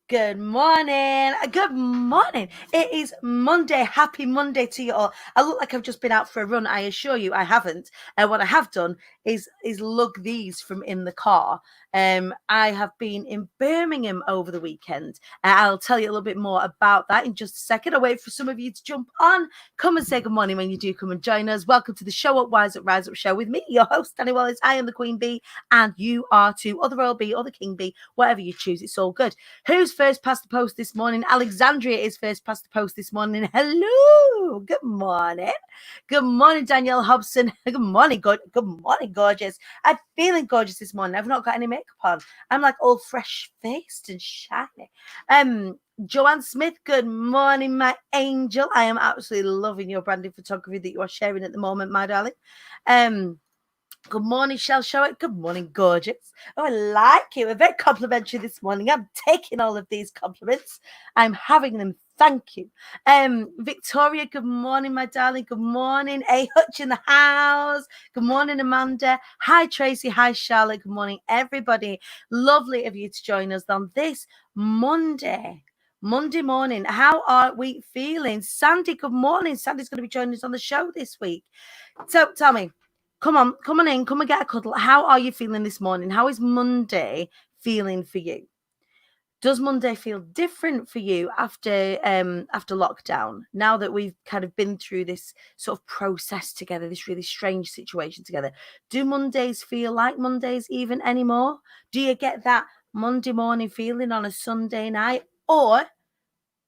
Good morning. Good morning. It is Monday. Happy Monday to you all. I look like I've just been out for a run. I assure you I haven't. What I have done is lug these from in the car. I have been in Birmingham over the weekend. I'll tell you a little bit more about that in just a second. I'll wait for some of you to jump on. Come and say good morning when you do come and join us. Welcome to the Show Up, Wise Up, Rise Up show with me, your host, Dani Wallace. I am the Queen Bee, and you are too, or the Royal Bee, or the King Bee, whatever you choose. It's all good. Who's first past the post this morning? Alexandria is first past the post this morning. Hello. Good morning. Good morning, Danielle Hobson. Good morning, gorgeous. I'm feeling gorgeous this morning. I've not got any makeup on. I'm like all fresh-faced and shiny. Joanne Smith, good morning, my angel. I am absolutely loving your branding photography that you are sharing at the moment, my darling. Good morning, Shell Show. Good morning, gorgeous. Oh, I like you. We're very complimentary this morning. I'm taking all of these compliments. I'm having them. Thank you. Victoria, good morning, my darling. Good morning. A Hutch in the house. Good morning, Amanda. Hi, Tracy. Hi, Charlotte. Good morning, everybody. Lovely of you to join us on this Monday morning. How are we feeling? Sandy, good morning. Sandy's going to be joining us on the show this week. So tell me, come on in, come and get a cuddle. How are you feeling this morning? How is Monday feeling for you? Does Monday feel different for you after lockdown? Now that we've kind of been through this sort of process together, this really strange situation together, do Mondays feel like Mondays even anymore? Do you get that Monday morning feeling on a Sunday night? Or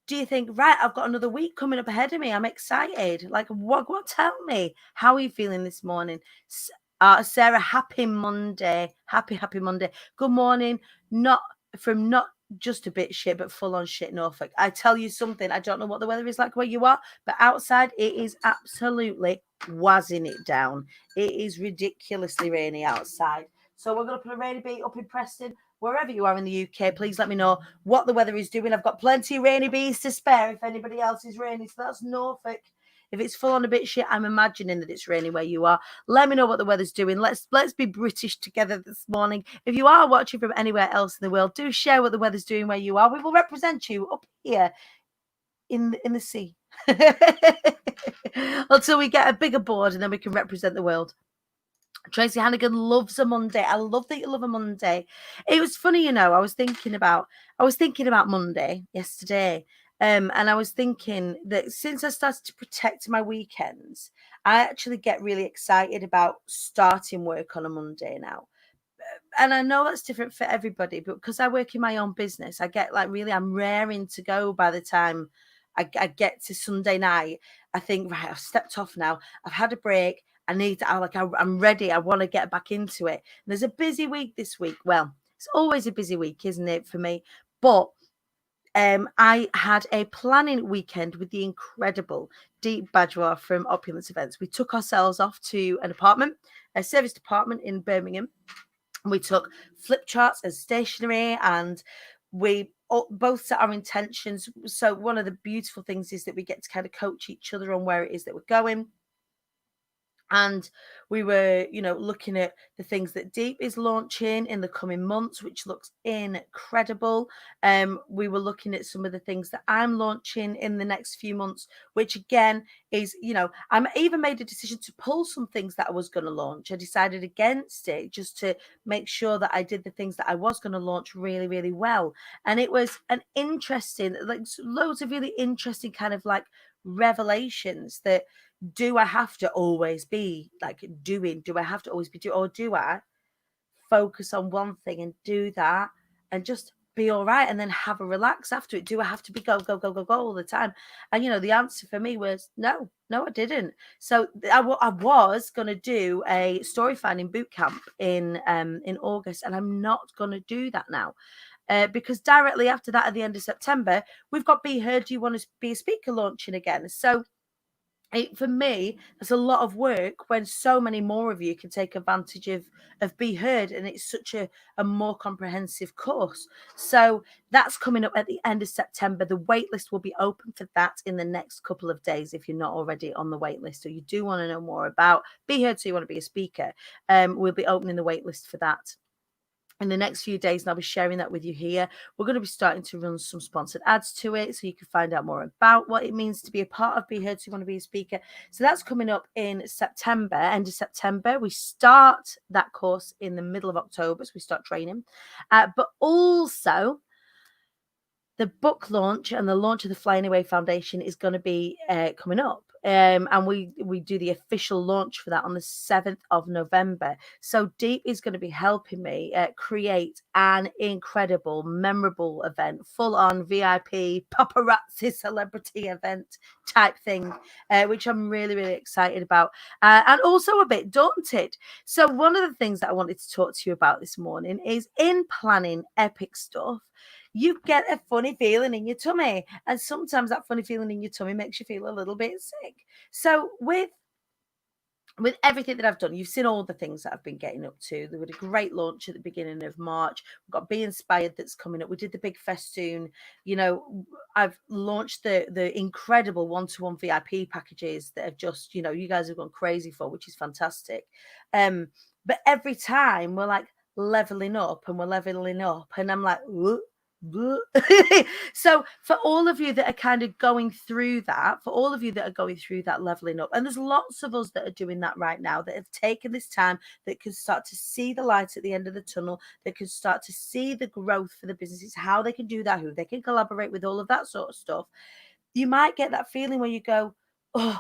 do you think, right, I've got another week coming up ahead of me, I'm excited? Like, what? Tell me, how are you feeling this morning? Sarah, happy Monday. Happy Monday. Good morning. Not just a bit shit, but full on shit, Norfolk. I tell you something, I don't know what the weather is like where you are, but outside it is absolutely wazzing it down. It is ridiculously rainy outside. So we're going to put a rainy beat up in Preston. Wherever you are in the UK, please let me know what the weather is doing. I've got plenty of rainy bees to spare if anybody else is raining. So that's Norfolk. If it's full on a bit shit, I'm imagining that it's raining where you are. Let me know what the weather's doing. Let's be British together this morning. If you are watching from anywhere else in the world, do share what the weather's doing where you are. We will represent you up here in the sea until we get a bigger board, and then we can represent the world. Tracy Hannigan loves a Monday. I love that you love a Monday. It was funny, I was thinking about Monday yesterday. And I was thinking that since I started to protect my weekends, I actually get really excited about starting work on a Monday now. And I know that's different for everybody, but because I work in my own business, I get I'm raring to go by the time I get to Sunday night. I think, right, I've stepped off now. I've had a break. I'm ready. I want to get back into it. And there's a busy week this week. Well, it's always a busy week, isn't it, for me? But I had a planning weekend with the incredible Deep Badgerow from Opulence Events. We took ourselves off to a serviced apartment in Birmingham. We took flip charts and stationery, and we both set our intentions. So one of the beautiful things is that we get to kind of coach each other on where it is that we're going. And we were, looking at the things that Deep is launching in the coming months, which looks incredible. We were looking at some of the things that I'm launching in the next few months, which again is, I even made a decision to pull some things that I was going to launch. I decided against it just to make sure that I did the things that I was going to launch really, really well. And it was an interesting, loads of really interesting kind of revelations that, do I have to always be doing? Do I have to always be doing? Or do I focus on one thing and do that and just be all right and then have a relax after it? Do I have to be go all the time? And, the answer for me was no, I didn't. So I was going to do a story finding boot camp in August, and I'm not going to do that now. Because directly after that, at the end of September, we've got Be Heard, Do You Want to Be a Speaker launching again. So for me, there's a lot of work when so many more of you can take advantage of Be Heard, and it's such a more comprehensive course. So that's coming up at the end of September. The waitlist will be open for that in the next couple of days if you're not already on the waitlist, or you do want to know more about Be Heard, so you want to be a speaker. We'll be opening the waitlist for that in the next few days, and I'll be sharing that with you here. We're going to be starting to run some sponsored ads to it, so you can find out more about what it means to be a part of Be Heard. So you want to be a speaker. So that's coming up in September, end of September. We start that course in the middle of October, so we start training. But also, the book launch and the launch of the Flying Away Foundation is going to be coming up. And we do the official launch for that on the 7th of November. So Deep is going to be helping me create an incredible, memorable event, full on VIP paparazzi celebrity event type thing, which I'm really, really excited about, and also a bit daunted. So one of the things that I wanted to talk to you about this morning is, in planning epic stuff, you get a funny feeling in your tummy. And sometimes that funny feeling in your tummy makes you feel a little bit sick. So with everything that I've done, you've seen all the things that I've been getting up to. There was a great launch at the beginning of March. We've got Be Inspired that's coming up. We did the big festoon. You know, I've launched the incredible one-to-one VIP packages that have just, you know, you guys have gone crazy for, which is fantastic. But every time we're like leveling up and we're leveling up, and I'm like, whoop. So for all of you that are kind of going through that, leveling up, and there's lots of us that are doing that right now, that have taken this time, that can start to see the light at the end of the tunnel, that can start to see the growth for the businesses, how they can do that, who they can collaborate with, all of that sort of stuff. You might get that feeling where you go, oh,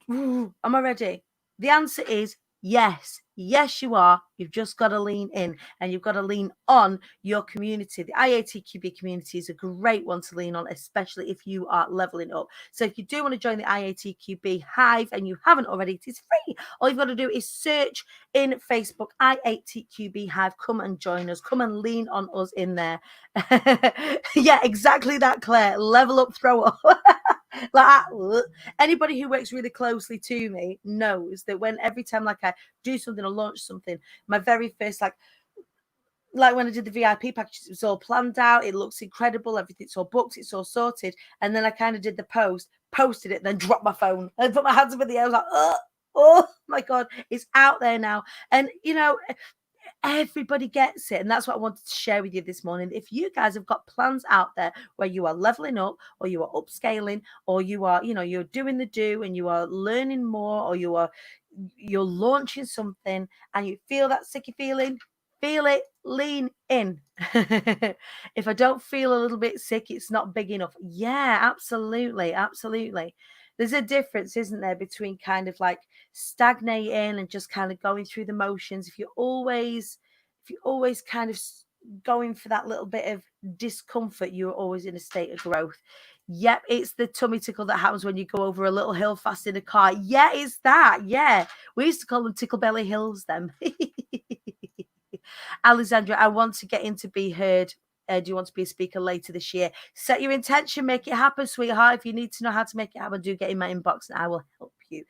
am I ready? The answer is yes. Yes, you are. You've just got to lean in, and you've got to lean on your community. The IATQB community is a great one to lean on, especially if you are leveling up. So if you do want to join the IATQB Hive and you haven't already, it is free. All you've got to do is search in Facebook, IATQB Hive. Come and join us. Come and lean on us in there. Yeah, exactly that, Claire. Level up, throw up. Like, anybody who works really closely to me knows that when every time like I do something or launch something, my very first like when I did the VIP package, it was all planned out, it looks incredible, everything's all booked, it's all sorted, and then I kind of did the posted it, then dropped my phone and put my hands up in the air. I was like, oh my god, it's out there now. And you know, everybody gets it, and that's what I wanted to share with you this morning. If you guys have got plans out there where you are leveling up, or you are upscaling, or you are, you know, you're doing the do and you are learning more, or you're launching something and you feel that sicky feeling, feel it, lean in. If I don't feel a little bit sick, it's not big enough. Yeah, absolutely, absolutely. There's a difference, isn't there, between kind of like stagnating and just kind of going through the motions. If you're always kind of going for that little bit of discomfort, you're always in a state of growth. Yep, it's the tummy tickle that happens when you go over a little hill fast in a car. Yeah, it's that. Yeah, we used to call them tickle belly hills then. Alexandra, I want to get into Be Heard. Do you want to be a speaker later this year? Set your intention, make it happen, sweetheart. If you need to know how to make it happen, do get in my inbox and I will help you.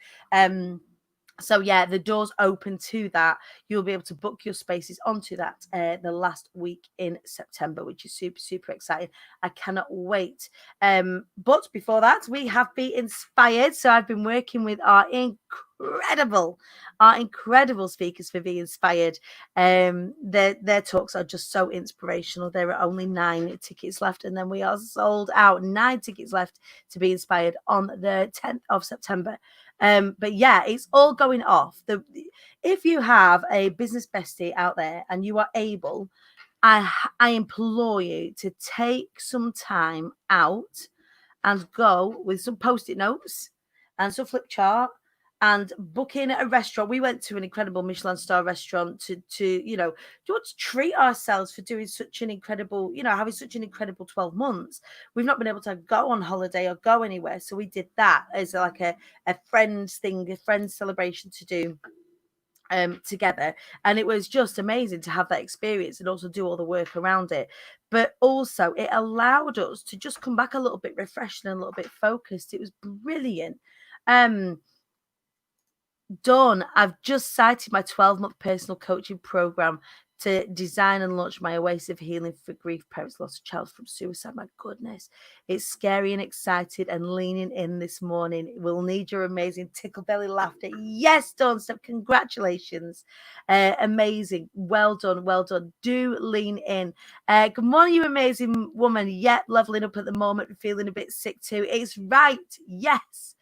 So yeah, the door's open to that. You'll be able to book your spaces onto that the last week in September, which is super, super exciting. I cannot wait. But before that, we have Be Inspired. So I've been working with our incredible speakers for Be Inspired. Their talks are just so inspirational. There are only 9 tickets left, and then we are sold out. 9 tickets left to Be Inspired on the 10th of September. But yeah, it's all going off. If you have a business bestie out there and you are able, I implore you to take some time out and go with some post-it notes and some flip chart and book in at a restaurant. We went to an incredible Michelin star restaurant to you know, do want to treat ourselves for doing such an incredible, you know, having such an incredible 12 months. We've not been able to go on holiday or go anywhere. So we did that as like a friends thing, a friends celebration to do together, and it was just amazing to have that experience and also do all the work around it. But also it allowed us to just come back a little bit refreshed and a little bit focused. It was brilliant. Dawn, I've just cited my 12-month personal coaching program. to design and launch my oasis of healing for grief, parents lost a child from suicide. My goodness, it's scary and excited and leaning in this morning. We'll need your amazing tickle belly laughter. Yes, don't stop. Congratulations. Amazing. Well done. Well done. Do lean in. Good morning, you amazing woman. Yep, leveling up at the moment, feeling a bit sick too. It's right. Yes.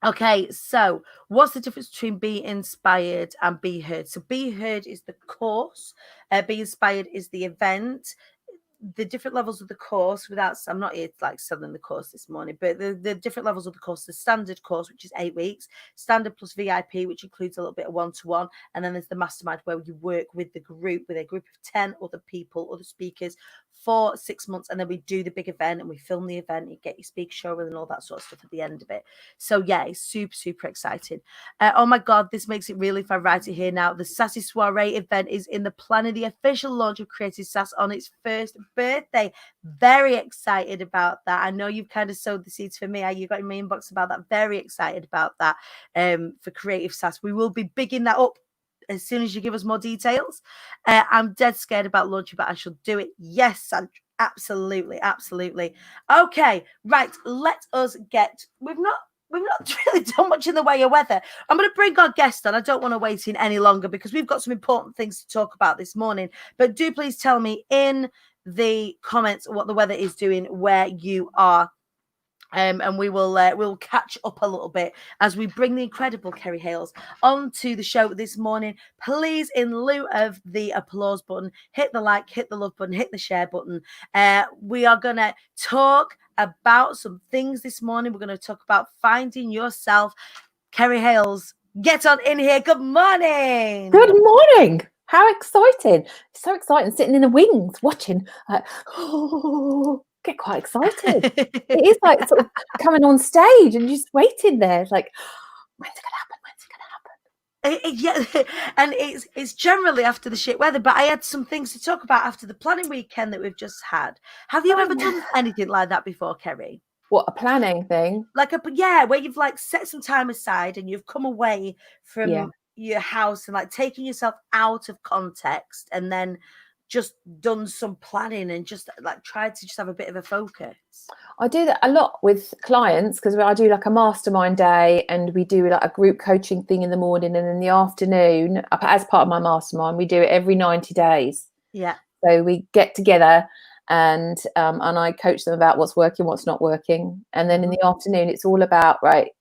Okay, so what's the difference between be inspired and be heard? So be heard is the course, be inspired is the event. The different levels of the course, I'm not here to like selling the course this morning, but the different levels of the course, the standard course, which is 8 weeks, standard plus VIP, which includes a little bit of one-to-one, and then there's the mastermind where you work with a group of 10 other people, other speakers for 6 months, and then we do the big event and we film the event, you get your speaker show and all that sort of stuff at the end of it. So yeah, it's super exciting. Oh my god, this makes it real if I write it here now. The Sassy Soiree event is in the plan of the official launch of Creative Sass on its first birthday. Very excited about that. I know you've kind of sowed the seeds for me. You got in my inbox about that. Very excited about that for Creative Sass. We will be bigging that up as soon as you give us more details. I'm dead scared about launching, but I shall do it. Yes, Sandra. Absolutely. Okay, right. Let us get. We've not really done much in the way of weather. I'm going to bring our guest on. I don't want to wait in any longer because we've got some important things to talk about this morning. But do please tell me in the comments what the weather is doing where you are. And we'll catch up a little bit as we bring the incredible Kerry Hales onto the show this morning. Please, in lieu of the applause button, hit the like, hit the love button, hit the share button. We are going to talk about some things this morning. We're going to talk about finding yourself. Kerry Hales, get on in here. Good morning. Good morning. How exciting. So exciting sitting in the wings watching. Get quite excited. It is like sort of coming on stage and just waiting there. It's like, when's it going to happen? Yeah, and it's generally after the shit weather, but I had some things to talk about after the planning weekend that we've just had. Have you ever done anything like that before, Kerry? What, a planning thing? Where you've like set some time aside and you've come away from your house and like taking yourself out of context and then just done some planning and just like tried to just have a bit of a focus. I do that a lot with clients because I do like a mastermind day and we do like a group coaching thing in the morning, and in the afternoon, as part of my mastermind, we do it every 90 days. Yeah. So we get together and I coach them about what's working, what's not working. And then in the afternoon, it's all about, right,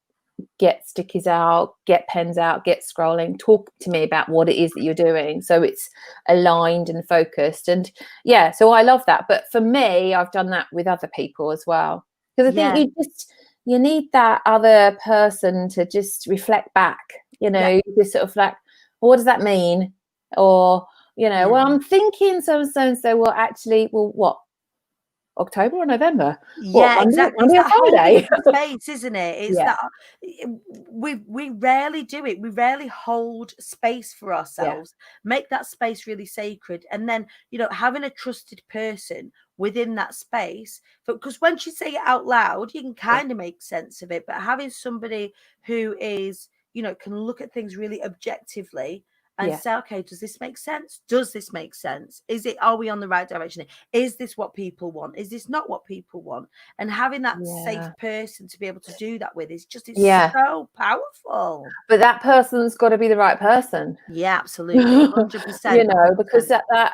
get stickies out, get pens out, get scrolling, talk to me about what it is that you're doing. So it's aligned and focused. And yeah, so I love that. But for me, I've done that with other people as well. Because I think you need that other person to just reflect back, just sort of like, well, what does that mean? Or, well, I'm thinking so, well, actually, well, what? October or November? Yeah, exactly. It's that Friday. Space, isn't it? It's that we rarely do it. We rarely hold space for ourselves. Make that space really sacred, and then having a trusted person within that space. Because once you say it out loud, you can kind of make sense of it. But having somebody who is can look at things really objectively and say, okay, does this make sense? Does this make sense? Are we on the right direction? Is this what people want? Is this not what people want? And having that safe person to be able to do that with is so powerful. But that person's got to be the right person. Yeah, absolutely. 100%. Because that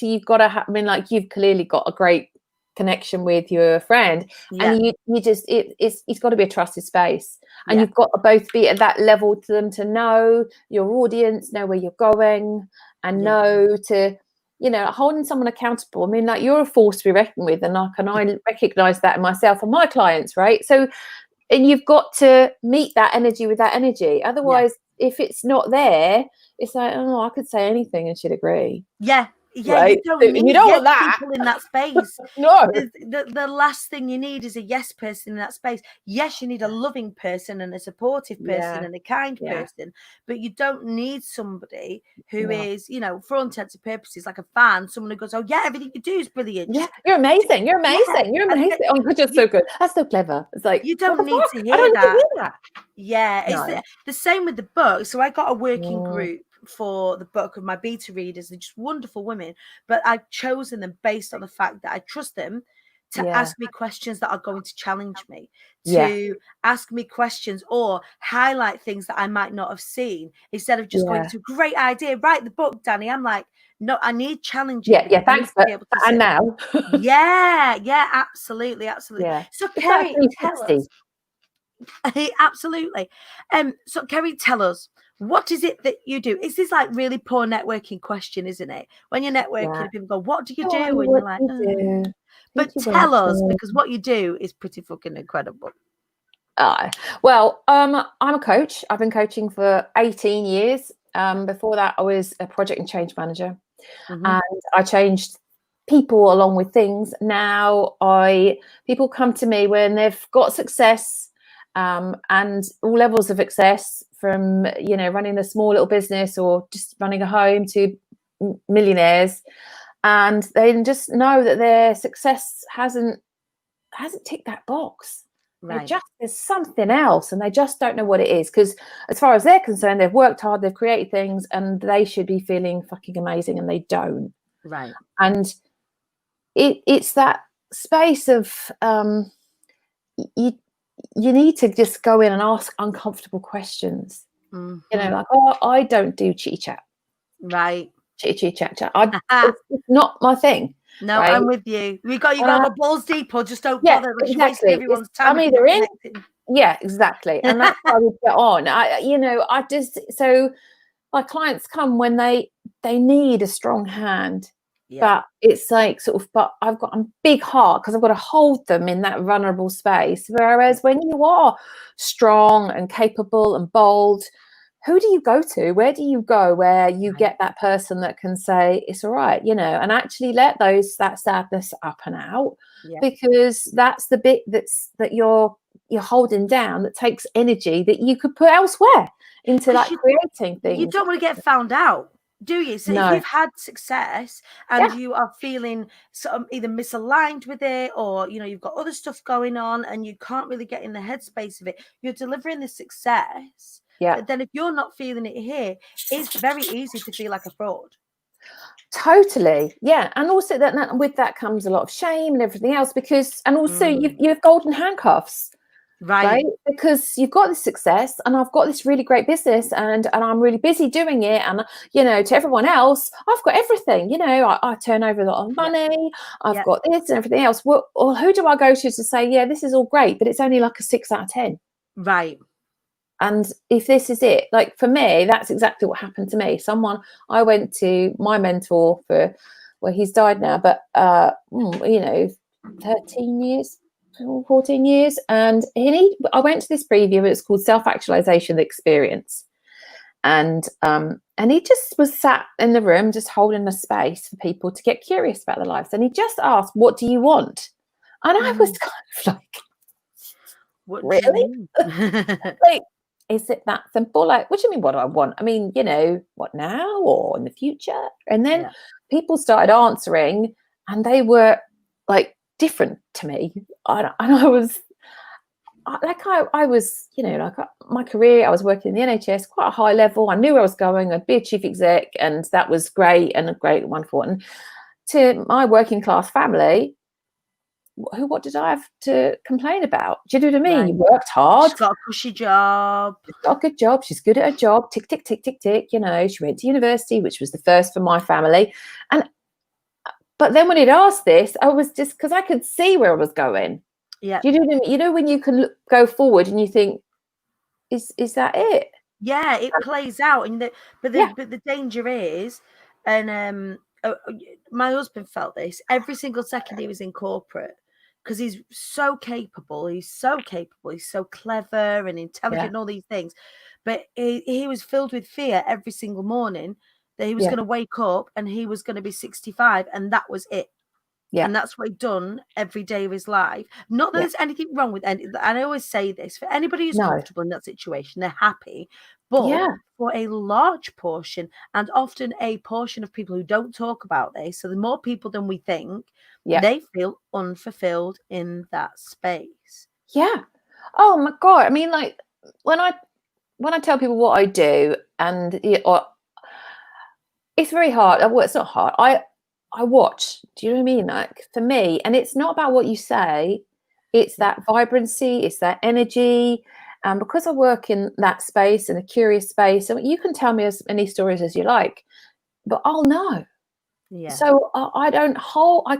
you've got to have, you've clearly got a great connection with your friend, and you just it's got to be a trusted space, and you've got to both be at that level to them to know your audience, know where you're going, and know to holding someone accountable. You're a force to be reckoned with, and I recognize that in myself and my clients, right? So, and you've got to meet that energy with that energy. Otherwise, if it's not there, it's like, oh, I could say anything and she'd agree. Right? You don't want that people in that space. No, the last thing you need is a yes person in that space. Yes, you need a loving person and a supportive person and a kind person, but you don't need somebody who is, for all intents and purposes, like a fan. Someone who goes, "Oh yeah, everything you do is brilliant. Yeah, you're amazing. You're amazing. You're amazing. Oh, you're just so good. That's so clever." It's like you don't need to hear that. Yeah, it's the same with the book. So I got a working group for the book of my beta readers. They're just wonderful women, but I've chosen them based on the fact that I trust them to ask me questions that are going to challenge me, to ask me questions or highlight things that I might not have seen, instead of just going to great idea, write the book, Dani. I'm like, no, I need challenging. Thanks, but and now. Absolutely. So It's that Kerry, tell 360. us. Absolutely. So Kerry, tell us, what is it that you do? Is this like really poor networking question, isn't it? When you're networking, people go, what do you do? And you're like, but tell us, because what you do is pretty fucking incredible. Well, I'm a coach. I've been coaching for 18 years. Before that, I was a project and change manager, and I changed people along with things. Now people come to me when they've got success, and all levels of success, from running a small little business or just running a home to millionaires, and they just know that their success hasn't ticked that box. Right. There's something else, and they just don't know what it is, because as far as they're concerned, they've worked hard, they've created things, and they should be feeling fucking amazing, and they don't. Right. And it's that space of you need to just go in and ask uncomfortable questions. Like, oh, I don't do chitty chat. Right. Chitty chat. It's not my thing. No, right? I'm with you. You got to go balls deep, or just don't bother. Exactly. Everyone's time. I'm either in. Yeah, exactly. And that's how we get on. So my clients come when they need a strong hand. But it's like but I've got a big heart, because I've got to hold them in that vulnerable space. Whereas when you are strong and capable and bold, who do you go to? Where do you go where you get that person that can say it's all right, and actually let that sadness up and out, because that's the bit that you're holding down, that takes energy that you could put elsewhere into creating things. You don't want to get found out, do you? So if you've had success and you are feeling either misaligned with it, or you've got other stuff going on and you can't really get in the headspace of it, you're delivering the success. But then if you're not feeling it here, it's very easy to feel like a fraud. Totally. And also that with that comes a lot of shame and everything else, because also you have golden handcuffs. Right, because you've got this success, and I've got this really great business, and I'm really busy doing it, and to everyone else I've got everything. I turn over a lot of money, I've got this and everything else. Well, who do I go to say, this is all great, but it's only like a 6 out of 10? Right. And if this is it, like for me, that's exactly what happened to me. I went to my mentor he's died now, but 13 years 14 years, and I went to this preview. It was called Self-Actualization, the Experience, and he just was sat in the room, just holding a space for people to get curious about their lives, and he just asked, what do you want? And I was kind of like, what really? Like, is it that simple? Like, what do you mean, what do I want? I mean, what now or in the future? And then people started answering, and they were like different to me, and I was my career, I was working in the NHS, quite a high level. I knew where I was going. I'd be a chief exec, and that was great and wonderful. And to my working class family, what did I have to complain about? Do you know what I mean? Right. You worked hard. She's got a cushy job. She's got a good job. She's good at her job. Tick, tick, tick, tick, tick. She went to university, which was the first for my family. But then when he'd asked this, I was just, because I could see where I was going. Yeah. When you can go forward and you think, is that it? Yeah, it plays out. But the danger is, and my husband felt this every single second he was in corporate, because he's so capable. He's so clever and intelligent and all these things. But he was filled with fear every single morning that he was going to wake up and he was going to be 65, and that was it. Yeah. And that's what he'd done every day of his life. Not that there's anything wrong with any, and I always say this, for anybody who's comfortable in that situation, they're happy. But for a large portion, and often a portion of people who don't talk about this, so the more people than we think, they feel unfulfilled in that space. Yeah. Oh my God. I mean, like when I tell people what I do, and It's very hard. Well, it's not hard. I watch. Do you know what I mean? Like for me, and it's not about what you say. It's that vibrancy. It's that energy. And because I work in that space, in a curious space, I mean, you can tell me as many stories as you like, but I'll know. Yeah. So I don't hold. I've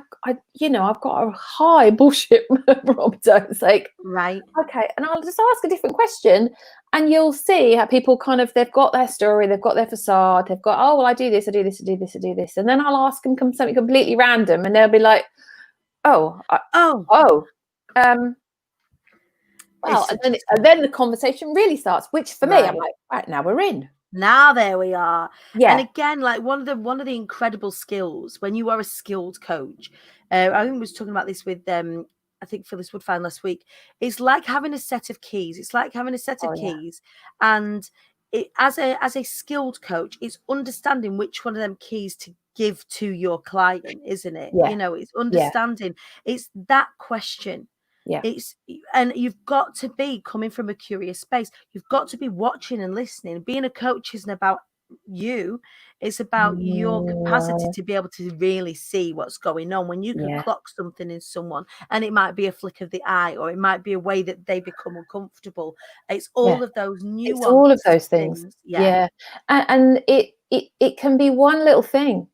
got a high bullshit barometer. It's like, Right. okay, and I'll just ask a different question, and you'll see how people kind of, they've got their story, they've got their facade, they've got, oh well, I do this, I do this, I do this, I do this, and then I'll ask them something completely random, and they'll be like, well, and then the conversation really starts. Which for me, I'm like, right, now we're in. Now there we are. Yeah. And again, like one of the incredible skills when you are a skilled coach, I think I was talking about this with I think Phyllis Woodfine last week. It's like having a set of keys. It's like having a set of keys, and it, as a skilled coach, it's understanding which one of them keys to give to your client, isn't it? Yeah. You know, it's understanding. It's that question. Yeah. And you've got to be coming from a curious space. You've got to be watching and listening. Being a coach isn't about you. It's about your capacity to be able to really see what's going on. When you can clock something in someone, and it might be a flick of the eye, or it might be a way that they become uncomfortable. It's all of those nuances. It's all of those things. Yeah. And it can be one little thing,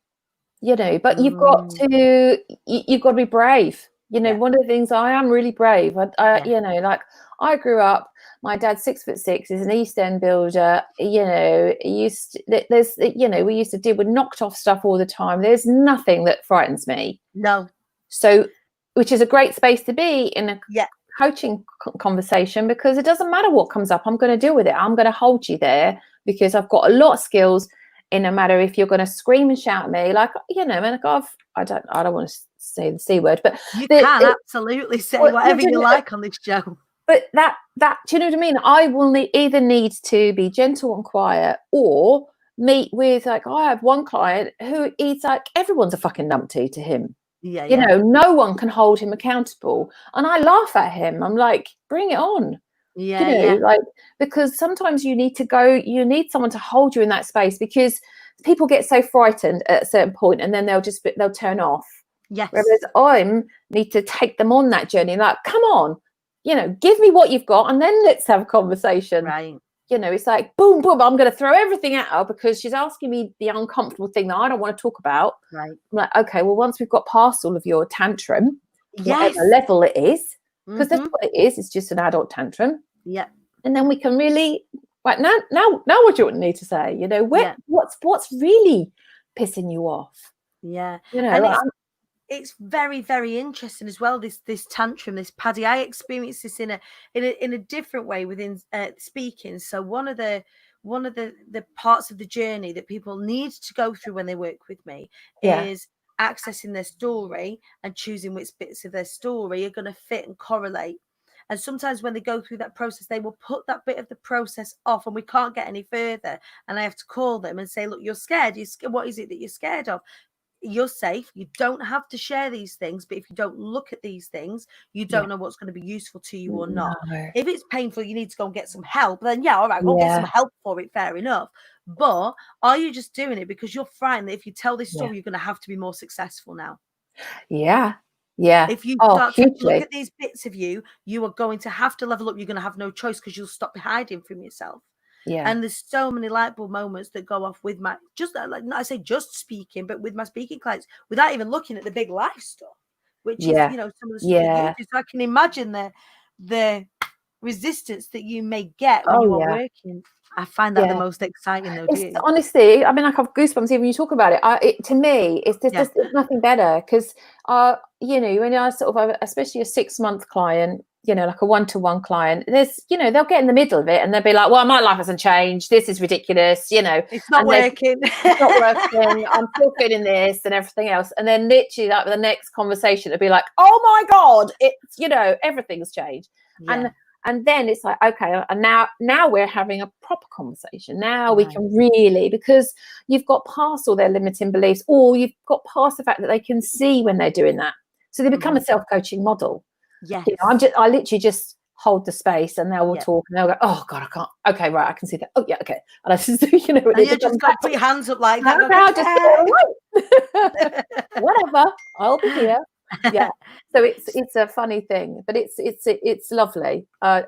you know, but you've got to be brave. You know, one of the things, I am really brave. You know, like I grew up, my dad's 6'6", is an East End builder. You know, we used to deal with knocked off stuff all the time. There's nothing that frightens me. No. So, which is a great space to be in a coaching conversation, because it doesn't matter what comes up. I'm going to deal with it. I'm going to hold you there because I've got a lot of skills. In no matter if you're going to scream and shout at me, like, you know, and I don't want to say the C word, but you can absolutely say whatever you like on this show. But that do you know what I mean? I will either need to be gentle and quiet, or meet with, like, I have one client who he's like, everyone's a fucking numpty to him. Yeah, you know, no one can hold him accountable, and I laugh at him. I'm like, bring it on. Like, because sometimes you need someone to hold you in that space, because people get so frightened at a certain point, and then they'll turn off. Yes. Whereas I need to take them on that journey. Like, come on, you know, give me what you've got, and then let's have a conversation. Right. You know, it's like, boom, boom, I'm going to throw everything at her because she's asking me the uncomfortable thing that I don't want to talk about. Right. I'm like, okay, well, once we've got past all of your tantrum, whatever level it is, because that's what it is. It's just an adult tantrum. Yeah. And then we can really, right, now what do you need to say? You know, what's really pissing you off? Yeah. You know, and it's very, very interesting as well. This tantrum, this Paddy. I experienced this in a different way within speaking. So one of the parts of the journey that people need to go through when they work with me is accessing their story and choosing which bits of their story are going to fit and correlate. And sometimes when they go through that process, they will put that bit of the process off, and we can't get any further. And I have to call them and say, look, you're scared. What is it that you're scared of? You're safe. You don't have to share these things. But if you don't look at these things, you don't know what's going to be useful to you or not. If it's painful, you need to go and get some help. Then all right, go get some help for it. Fair enough. But are you just doing it because you're frightened that if you tell this story, you're going to have to be more successful now? Yeah. Yeah. If you start to look at these bits of you, you are going to have to level up. You're going to have no choice, because you'll stop hiding from yourself. Yeah. And there's so many light bulb moments that go off with my, just like, not I say just speaking, but with my speaking clients, without even looking at the big life stuff, which is, you know, some of the stuff that you do. So I can imagine the resistance that you may get when you are working. I find that the most exciting, though. Honestly, I mean, like, I've goosebumps even when you talk about it. To me, it's just nothing better, because you know, when I sort of, especially a 6-month client, you know, like a one-to-one client, there's, you know, they'll get in the middle of it and they'll be like, well, my life hasn't changed, this is ridiculous, you know, it's not working. It's not working, I'm still feeling this and everything else. And then literally, like, the next conversation, it'll be like, oh my God, it's, you know, everything's changed. And then it's like, okay, and now we're having a proper conversation. Now we can really, because you've got past all their limiting beliefs, or you've got past the fact that they can see when they're doing that. So they become a self-coaching model. Yes. You know, I literally just hold the space, and they'll talk, and they'll go, oh God, I can't. Okay, right, I can see that. Oh yeah, okay. And I just, you know, and you just got to put your hands up like that. Whatever, I'll be here. Yeah. So it's a funny thing, but it's lovely. I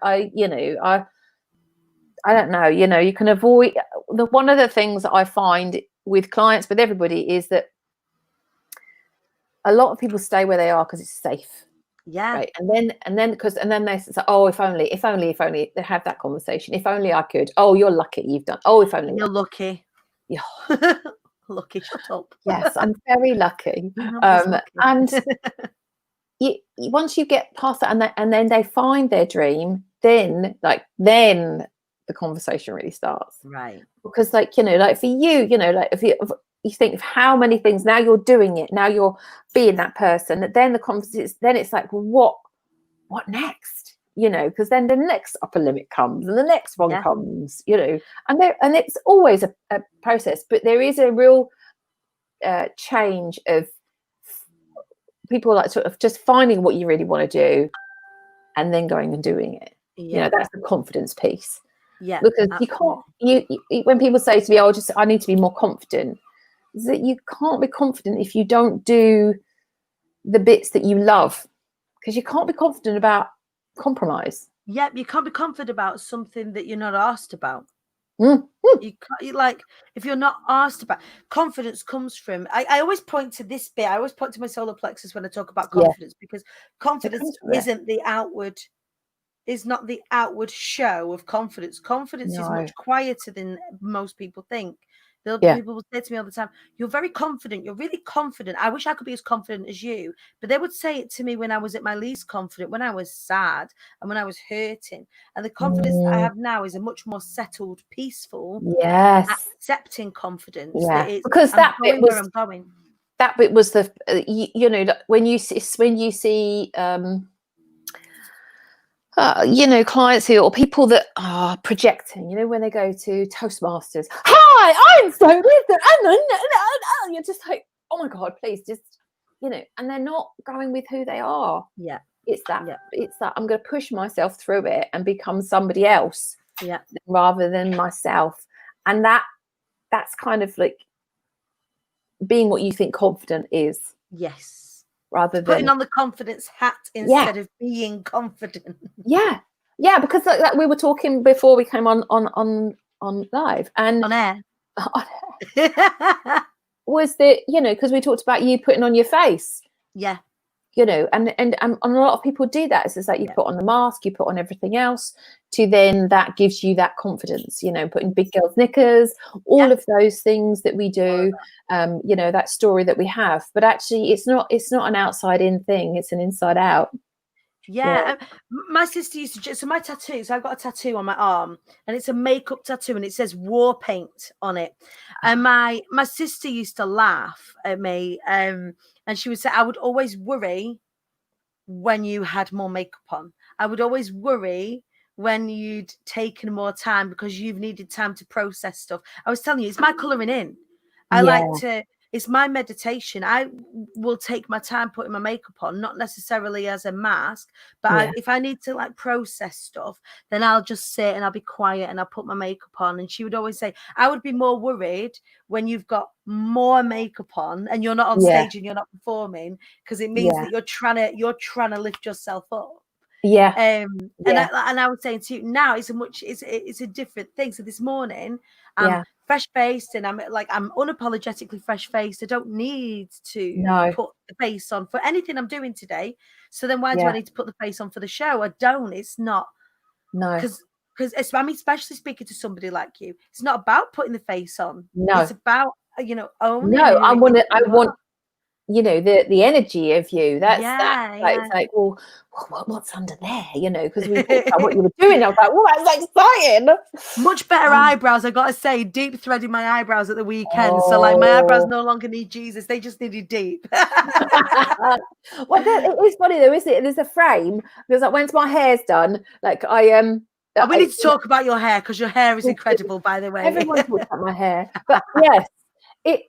don't know. You know, you can avoid one of the things that I find with clients, with everybody, is that a lot of people stay where they are because it's safe. Yeah. Right. And then they say, oh, if only they have that conversation. If only I could. Oh, you're lucky you've done. Oh, if only you're lucky. Yeah. Lucky, shut up. Yes, I'm very lucky. And once you get past that, and then they find their dream, then the conversation really starts. Right. Because like, you know, like for you, you know, like if you think of how many things, now you're doing it, now you're being that person, that then the conversation, then it's like, well, what next? You know, because then the next upper limit comes, and the next one comes, you know, and it's always a process, but there is a real change of people like sort of just finding what you really want to do and then going and doing it. You know, that's the confidence piece. Yeah, because absolutely. You can't, when people say to me, oh, I need to be more confident, is that you can't be confident if you don't do the bits that you love, because you can't be confident about compromise. Yeah, you can't be confident about something that you're not asked about. You can't, like, if you're not asked about, confidence comes from, I always point to this bit. I always point to my solar plexus when I talk about confidence, because confidence isn't the outward, is not the outward show of confidence. Confidence is much quieter than most people think. People will say to me all the time, you're very confident, you're really confident. I wish I could be as confident as you. But they would say it to me when I was at my least confident, when I was sad and when I was hurting. And the confidence that I have now is a much more settled, peaceful, accepting confidence. Yeah, that because that bit was, where I'm going. That bit was the, you know, when you see you know, clients who, or people that are projecting, you know, when they go to Toastmasters, hi, I'm so with it, and you're just like, oh my God, please just, you know, and they're not going with who they are. Yeah. It's that I'm going to push myself through it and become somebody else rather than myself. And that's kind of like being what you think confident is. Yes. Rather than putting on the confidence hat instead of being confident. Yeah, because like we were talking before we came on live and on air. Was that, you know, because we talked about you putting on your face. Yeah. You know, and a lot of people do that. It's just like you put on the mask, you put on everything else, to then that gives you that confidence, you know, putting big girls knickers, all of those things that we do, you know, that story that we have. But actually it's not an outside in thing, it's an inside out. Yeah. My sister used to, so my tattoos, I've got a tattoo on my arm and it's a makeup tattoo and it says war paint on it. And my sister used to laugh at me and she would say, I would always worry when you had more makeup on. I would always worry when you'd taken more time because you've needed time to process stuff. I was telling you, it's my colouring in. I like to, it's my meditation. I will take my time putting my makeup on, not necessarily as a mask, but if I need to like process stuff, then I'll just sit and I'll be quiet and I'll put my makeup on. And she would always say, I would be more worried when you've got more makeup on and you're not on stage and you're not performing, because it means that you're trying to lift yourself up. And I was saying to you, now it's a different thing. So this morning I'm fresh faced and I'm unapologetically fresh faced. I don't need to put the face on for anything I'm doing today. So then why do I need to put the face on for the show? I don't. It's not. Because I mean, especially speaking to somebody like you, it's not about putting the face on. It's about, you know, owning. I want you know, the energy of you. It's like, well, what's under there, you know, because we talked about what you were doing. I was like, well, that's exciting. Much better eyebrows, I gotta say. Deep threading my eyebrows at the weekend, so like my eyebrows no longer need Jesus, they just needed deep. Well, it is funny though, isn't it? There's a frame, because like once my hair's done, like we need to talk about your hair, because your hair is incredible, by the way. Everyone talks about my hair, but yes, it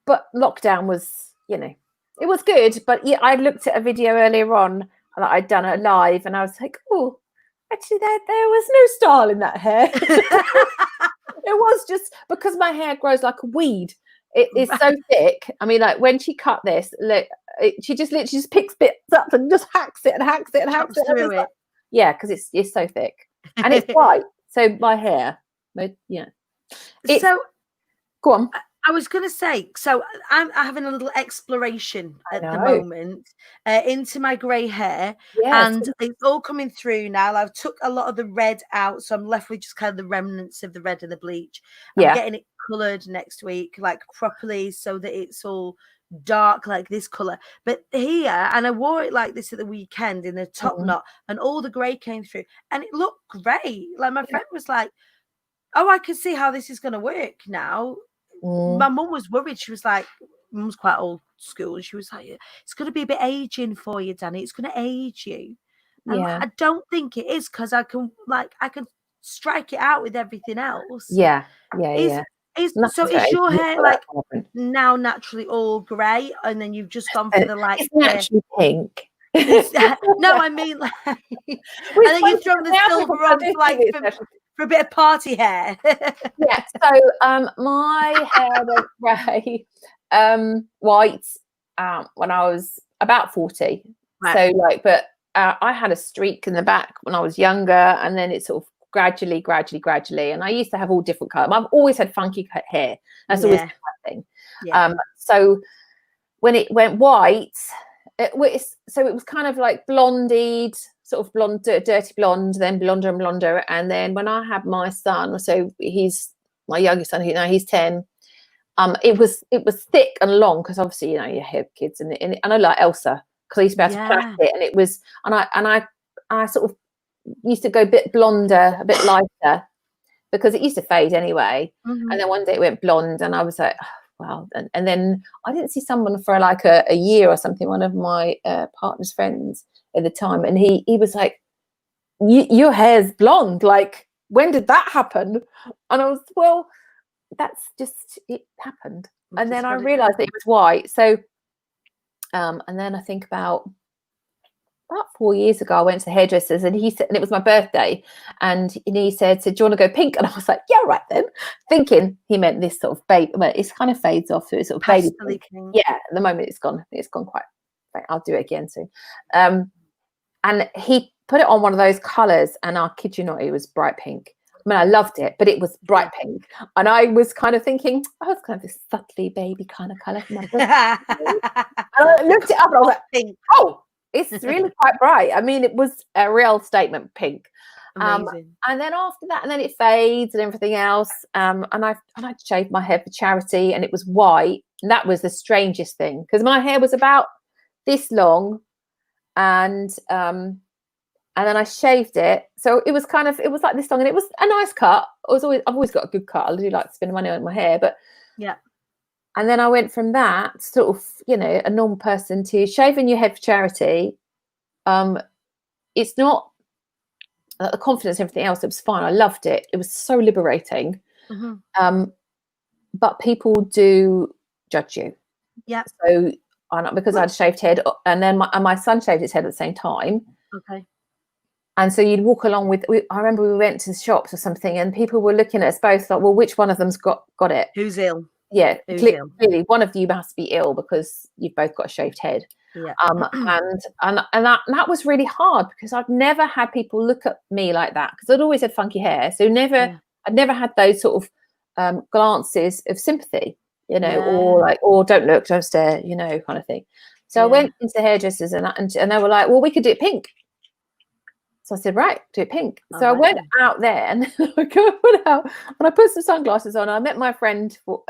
but lockdown was, you know, it was good. But I looked at a video earlier on that I'd done a live, and I was like, oh, actually, there was no style in that hair. It was just because my hair grows like a weed. It is so thick. I mean, like when she cut this, look, she just literally just picks bits up and just hacks it and hacks it and hacks it. Through it. Like, yeah, because it's so thick and it's white. So my hair, yeah. So go on. I was going to say, so I'm having a little exploration at the moment into my grey hair, and it's all coming through now. I've took a lot of the red out, so I'm left with just kind of the remnants of the red and the bleach. I'm getting it coloured next week, like properly, so that it's all dark like this colour. But here, and I wore it like this at the weekend in a top knot, and all the grey came through, and it looked great. Like my friend was like, "Oh, I can see how this is going to work now." My mum was worried. She was like, mum's quite old school, and she was like, it's going to be a bit aging for you, Dani. It's going to age you. And I don't think it is, because I can strike it out with everything else. So is your hair like now naturally all grey, and then you've just gone for the like it's naturally pink? No, I mean like and then you throw the silver on like for a bit of party hair. So my hair was grey, white when I was about 40. Right. So like, but I had a streak in the back when I was younger, and then it sort of gradually, and I used to have all different colours. I've always had funky hair. That's always the thing. So when it went white, it was kind of like blondied, sort of blonde, dirty blonde, then blonder and blonder. And then when I had my son, so he's my youngest son, he's 10. It was thick and long, because obviously you have kids, and I like Elsa, because I used to be able to plait it, and it was, and I sort of used to go a bit blonder, a bit lighter, because it used to fade anyway. And then one day it went blonde, and I was like, oh, wow. And then I didn't see someone for like a year or something, one of my partner's friends at the time, and he was like, your hair's blonde, like when did that happen? And I was, well, that's just, it happened. And then I realized that it was white. So and then I think about 4 years ago, I went to the hairdressers, and he said, and it was my birthday, and he said, do you want to go pink? And I was like, yeah, right then, thinking he meant this sort of baby, well, it kind of fades off, so it's sort of baby pink. Yeah, at the moment it's gone quite, I'll do it again soon. And he put it on one of those colors, and I'll kid you not, it was bright pink. I mean, I loved it, but it was bright pink, and I was kind of thinking, oh, it's kind of this subtly baby kind of color for my birthday. And I looked it up, and I was like, pink. Oh, it's really quite bright. I mean, it was a real statement pink. Amazing. And then after that, and then it fades and everything else. And I shaved my hair for charity, and it was white. And that was the strangest thing, because my hair was about this long, and then I shaved it. So it was like this long, and it was a nice cut. I've always got a good cut. I do like to spend money on my hair, but yeah. And then I went from that sort of, a normal person to shaving your head for charity. It's not the confidence and everything else. It was fine. I loved it. It was so liberating. But people do judge you. Yeah. So because I had a shaved head, and then my son shaved his head at the same time. Okay. And so you'd walk along I remember we went to the shops or something, and people were looking at us both like, well, which one of them's got it? Who's ill? Yeah, clearly one of you must be ill, because you've both got a shaved head. Yeah. And that was really hard, because I've never had people look at me like that, because I'd always had funky hair. So I'd never had those sort of glances of sympathy, or like, or don't look, don't stare, kind of thing. So I went into hairdressers, and they were like, well, we could do it pink. So I said, right, do it pink. So I went out there, and I went out, and I put some sunglasses on. I met my friend for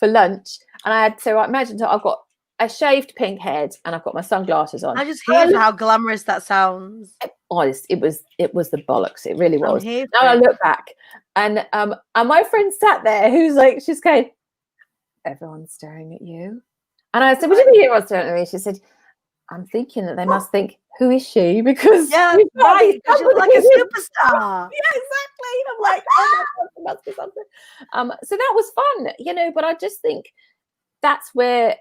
lunch, and I imagine I've got a shaved pink head, and I've got my sunglasses on. I just hear how glamorous that sounds. Honest, it was the bollocks. It really was. Now I look back, and my friend sat there, who's like, she's going, everyone's staring at you. And I said, what do you mean everyone's staring at me? She said, I'm thinking that they must think, who is she? Because right, because you're like a superstar. Yeah, exactly. I'm like, oh my God, there must be something. So that was fun, but I just think that's where,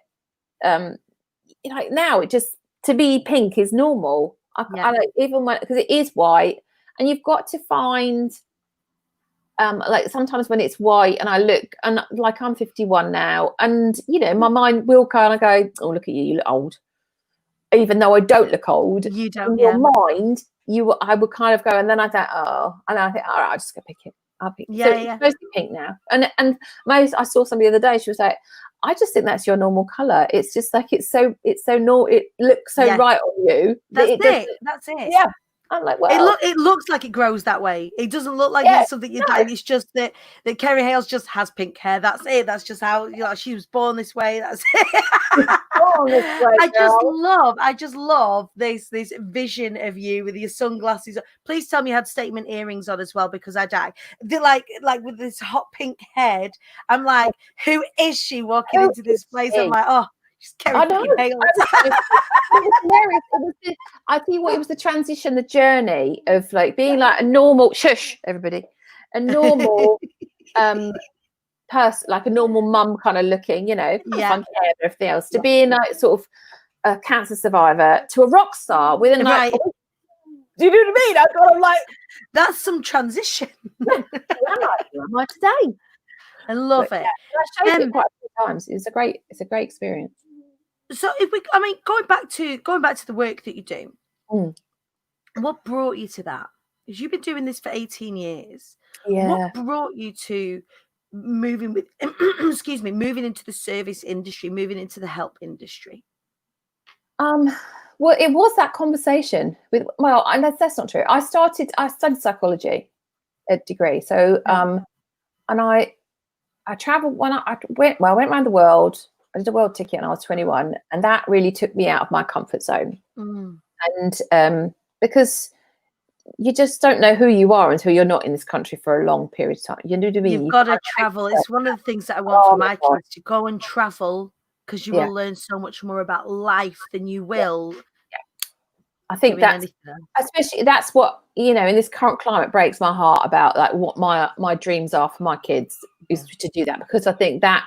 now it just to be pink is normal. I like, even when, because it is white, and you've got to find like sometimes when it's white and I look, and like I'm 51 now, and you know, my mind will kind of go, oh, look at you, you look old, even though I don't look old. You don't. In your mind, I would kind of go, and then I thought, oh, and I think, all right, I'll just go pick it. I'll pick it. So it's mostly pink now. And I saw somebody the other day, she was like, I just think that's your normal color. It's just like it's so normal. It looks so right on you. That's it. That's it. Yeah. I'm like, well, it looks like it grows that way. It doesn't look like it's something you like. It's just that Kerry Hales just has pink hair. That's it. That's just how, you know, she was born this way. That's it. I just love this vision of you with your sunglasses. Please tell me you had statement earrings on as well, because I die. They're like with this hot pink head. I'm like, who is she walking into this place? I'm like, oh, she's Kerry Hales. I tell you what, it was the transition, the journey of like being like a normal a normal person, like a normal mum kind of looking, you know, funky hair and everything else, to being like sort of a cancer survivor to a rock star within like, do you know what I mean? I'm like, that's some transition. Who am I today? I love it. I showed it quite a few times. It's a great experience. So going back to the work that you do, what brought you to that? Because you've been doing this for 18 years. Yeah. What brought you to moving into the service industry, moving into the help industry? Well, it was that conversation with, and that's not true. I studied psychology, a degree. So, and I traveled when I went around the world. I did a world ticket when I was 21, and that really took me out of my comfort zone. And because you just don't know who you are until you're not in this country for a long period of time. You know what I mean? You've got to travel. It's one of the things that I want for my kids, to go and travel, because you will learn so much more about life than you will. I think especially that's what, you know, in this current climate, breaks my heart about like what my dreams are for my kids is to do that, because I think that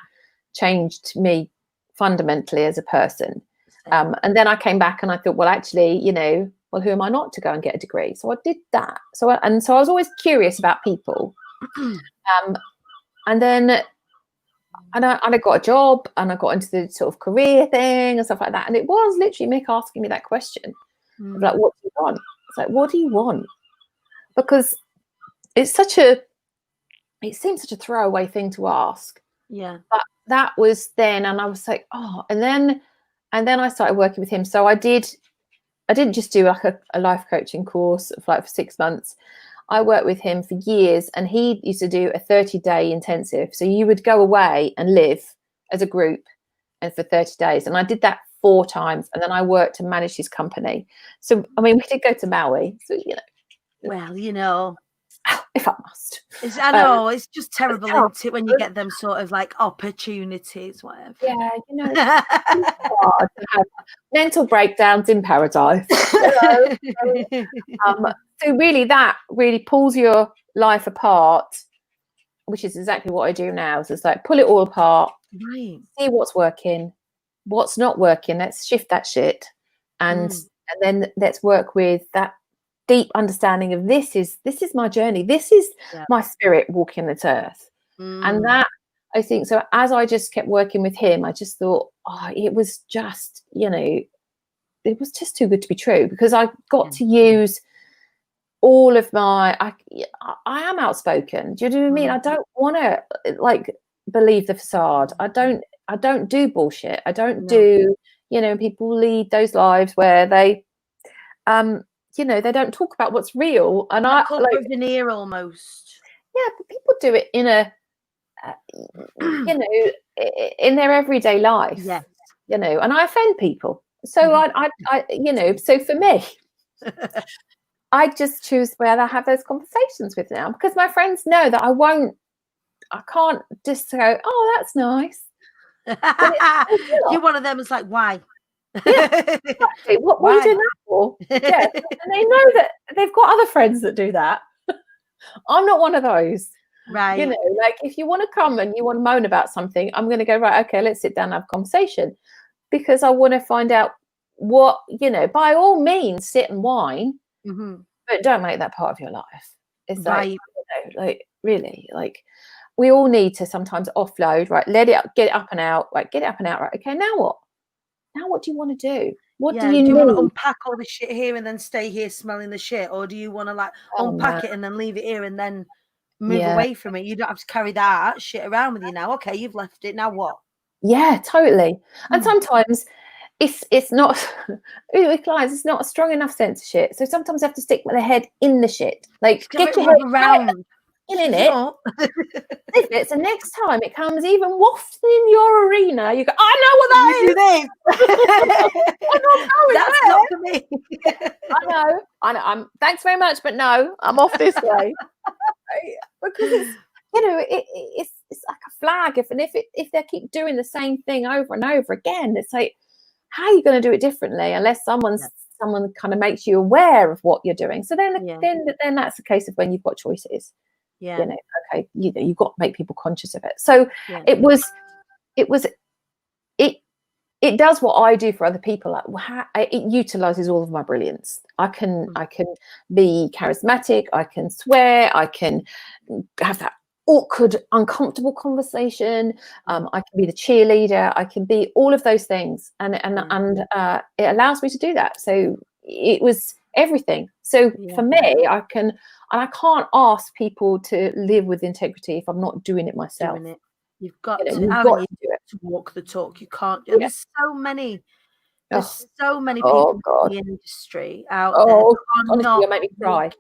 changed me fundamentally as a person. And then I came back and I thought, well, actually, you know, well, who am I not to go and get a degree? So I did that. So I was always curious about people. And then I got a job, and I got into the sort of career thing and stuff like that. And it was literally Mick asking me that question of like, what do you want? It's like, what do you want? Because it seems such a throwaway thing to ask. Yeah. But that was then, and I was like, oh, and then I started working with him. So I didn't just do like a life coaching course of like for 6 months. I worked with him for years, and he used to do a 30-day intensive. So you would go away and live as a group and for 30 days. And I did that 4 times. And then I worked to manage his company. So, I mean, we did go to Maui. So, you know. Well, you know. If I must. I know, it's just terrible, isn't it, when you get them sort of like opportunities, whatever. Yeah, you know, it's hard to have mental breakdowns in paradise. You know? So really, that really pulls your life apart, which is exactly what I do now. So it's like pull it all apart, see what's working, what's not working. Let's shift that shit, and then let's work with that deep understanding of this is my journey. This is my spirit walking this earth. And that, I think, so as I just kept working with him, I just thought, oh, it was just, you know, it was just too good to be true, because I got to use all of my, I am outspoken. Do you know what I mean? I don't want to like believe the facade. I don't do bullshit. I don't do, you know, people lead those lives where they, you know, they don't talk about what's real, and I like veneer almost. Yeah, but people do it in a, you know, in their everyday life. Yes, you know, and I offend people. So I you know, so for me, I just choose where I have those conversations with now, because my friends know that I can't just go, oh, that's nice. You're one of them. It's like, why? Yeah, exactly. What are you doing that for? Yeah. And they know that they've got other friends that do that. I'm not one of those. Right. You know, like if you want to come and you want to moan about something, I'm going to go, right, okay, let's sit down and have a conversation, because I want to find out what, you know, by all means sit and whine, Mm-hmm. but don't make that part of your life. It's like, Right. you know, like really, like we all need to sometimes offload, right? Let it get it up and out, right? Get it up and out, right? Okay, now what? Now what do you want to do? What do you Do you want to need? unpack all the shit here and then stay here smelling the shit, or do you want to like Oh, unpack no. it and then leave it here and then move Yeah. away from it? You don't have to carry that shit around with you now. Okay, you've left it. Now what? Yeah, totally. And sometimes it's not with clients, it's not a strong enough sense of shit. So sometimes I have to stick my head in the shit. Like Just give get it your head around. in it. Oh. So next time it comes even wafting in your arena, you go, I know what that You is. do this. I'm not going That's there. not for me. I know. I'm thanks very much, but no, I'm off this way. Because it's, you know, it's like a flag. If they keep doing the same thing over and over again, it's like, how are you going to do it differently unless someone kind of makes you aware of what you're doing? So then that's the case of when you've got choices. Yeah. You know, okay, you know, you've got to make people conscious of it. So it does what I do for other people. Like, it utilizes all of my brilliance. I can be charismatic. I can swear. I can have that awkward, uncomfortable conversation. I can be the cheerleader. I can be all of those things, and it allows me to do that. So it was everything. So for me, I can't ask people to live with integrity if I'm not doing it myself. Doing it. You've got You know, to, you've haven't got you, to do it. to walk the talk. You can't. And there's so many people in the industry out there that are honestly, not you'll make me cry.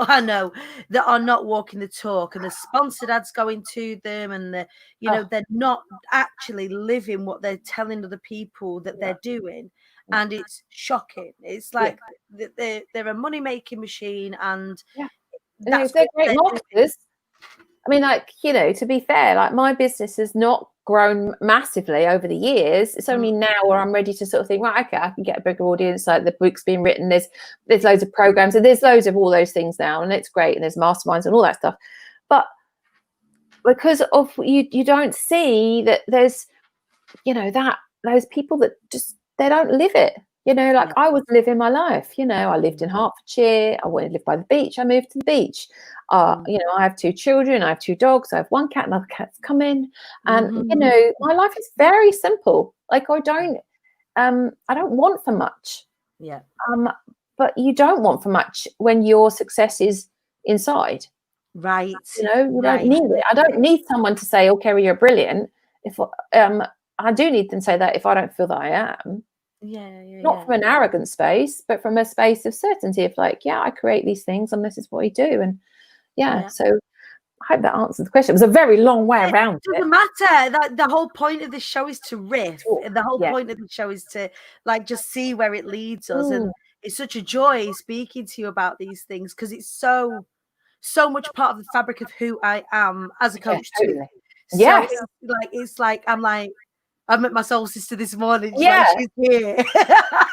I know, that are not walking the talk, and the sponsored ads going to them, and they're not actually living what they're telling other people that they're doing, and it's shocking. It's like they're a money making machine, and that's they're what great they're marketers. doing. I mean, like, you know, to be fair, like my business has not grown massively over the years. It's only now where I'm ready to sort of think, right, okay, I can get a bigger audience. Like the book's being written, there's loads of programs, and there's loads of all those things now, and it's great, and there's masterminds and all that stuff. But because of you don't see that there's, you know, that those people that just they don't live it. You know, like I was living my life. You know, I lived in Hertfordshire. I wanted to live by the beach. I moved to the beach. You know, I have 2 children. I have 2 dogs. I have 1 cat. Another cat's coming. And you know, my life is very simple. Like I don't want for much. Yeah. But you don't want for much when your success is inside. Right. You know, you don't need it. I don't need someone to say, "Oh, Kerry, you're brilliant." If I do need them to say that if I don't feel that I am. Not from an arrogant space, but from a space of certainty of like, yeah, I create these things and this is what I do. And so I hope that answers the question. It was a very long way around. It doesn't matter. The whole point of this show is to riff. The whole point of the show is to like just see where it leads us. And it's such a joy speaking to you about these things because it's so much part of the fabric of who I am as a coach too. So it's like I'm like, I met my soul sister this morning. She's here. Well,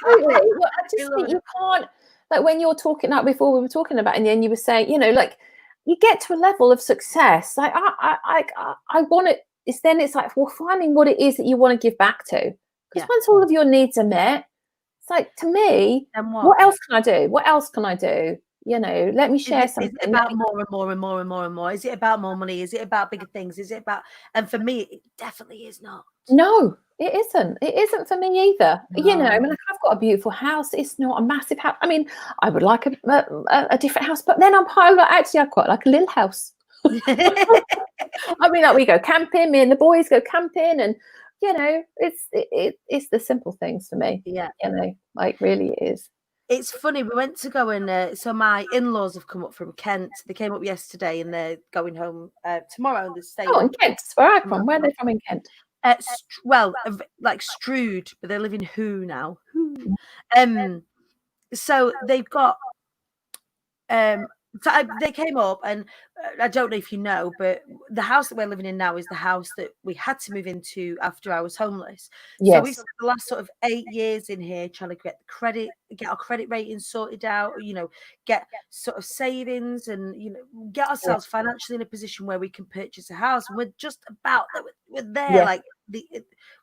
I just think you can't, like when you're talking, like before we were talking about, and then you were saying, you know, like you get to a level of success. Like I want it. It's like, well, finding what it is that you want to give back to. Because once all of your needs are met, it's like, to me, what else can I do? What else can I do? You know, let me share something. Is it about more and more and more and more and more? Is it about more money? Is it about bigger things? Is it about? And for me, it definitely is not. No, it isn't. It isn't for me either. No. You know, I mean, like, I've got a beautiful house. It's not a massive house. I mean, I would like a different house, but then I quite like a little house. I mean, like we go camping. Me and the boys go camping, and you know, it's the simple things for me. Yeah, you know, like really it is. It's funny. We went to go and so my in-laws have come up from Kent. They came up yesterday, and they're going home tomorrow. And they're staying. Oh, in Kent. Where I'm from. Where are they from in Kent? Like Strood, but they live in Who now. So they've got they came up, and I don't know if you know, but the house that we're living in now is the house that we had to move into after I was homeless. So we've spent the last sort of 8 years in here trying to get our credit rating sorted out, you know, get sort of savings, and you know, get ourselves financially in a position where we can purchase a house. And we're just about we're there. Like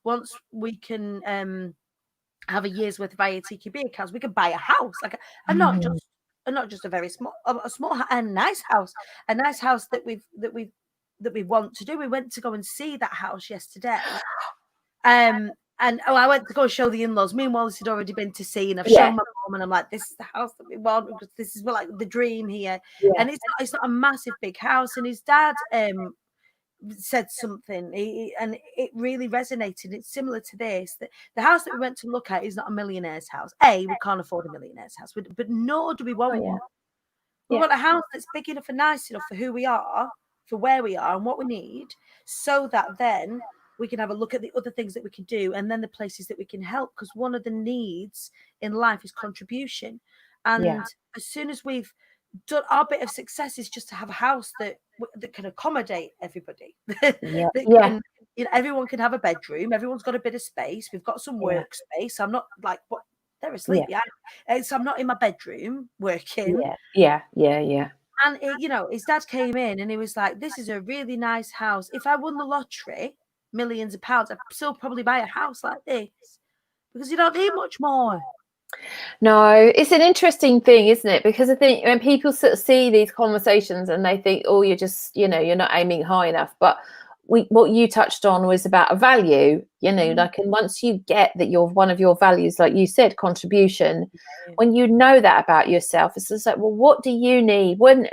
once we can have a year's worth of IATQB accounts. We could buy a house, like, and not just a very small, a nice house that we want to do. We went to go and see that house yesterday. And I went to go show the in-laws. Meanwhile, this had already been to see, and I've shown my mum, and I'm like, this is the house that we want, because this is like the dream here. And it's not a massive big house. And his dad said something, and it really resonated. It's similar to this, that the house that we went to look at is not a millionaire's house. We can't afford a millionaire's house, but nor do we want one. We want a house that's big enough and nice enough for who we are, for where we are and what we need, so that then we can have a look at the other things that we can do, and then the places that we can help. Because one of the needs in life is contribution. And as soon as we've done our bit of success, is just to have a house that can accommodate everybody. Everyone can have a bedroom. Everyone's got a bit of space. We've got some workspace. I'm not like, what, they're asleep. So I'm not in my bedroom working. And his dad came in and he was like, this is a really nice house. If I won the lottery, millions of pounds, I'd still probably buy a house like this, because you don't need much more. No, it's an interesting thing, isn't it? Because I think when people sort of see these conversations and they think, oh, you're just, you're not aiming high enough. But what you touched on was about a value, like, and once you get that one of your values, like you said, contribution, when you know that about yourself, it's just like, well, what do you need? When,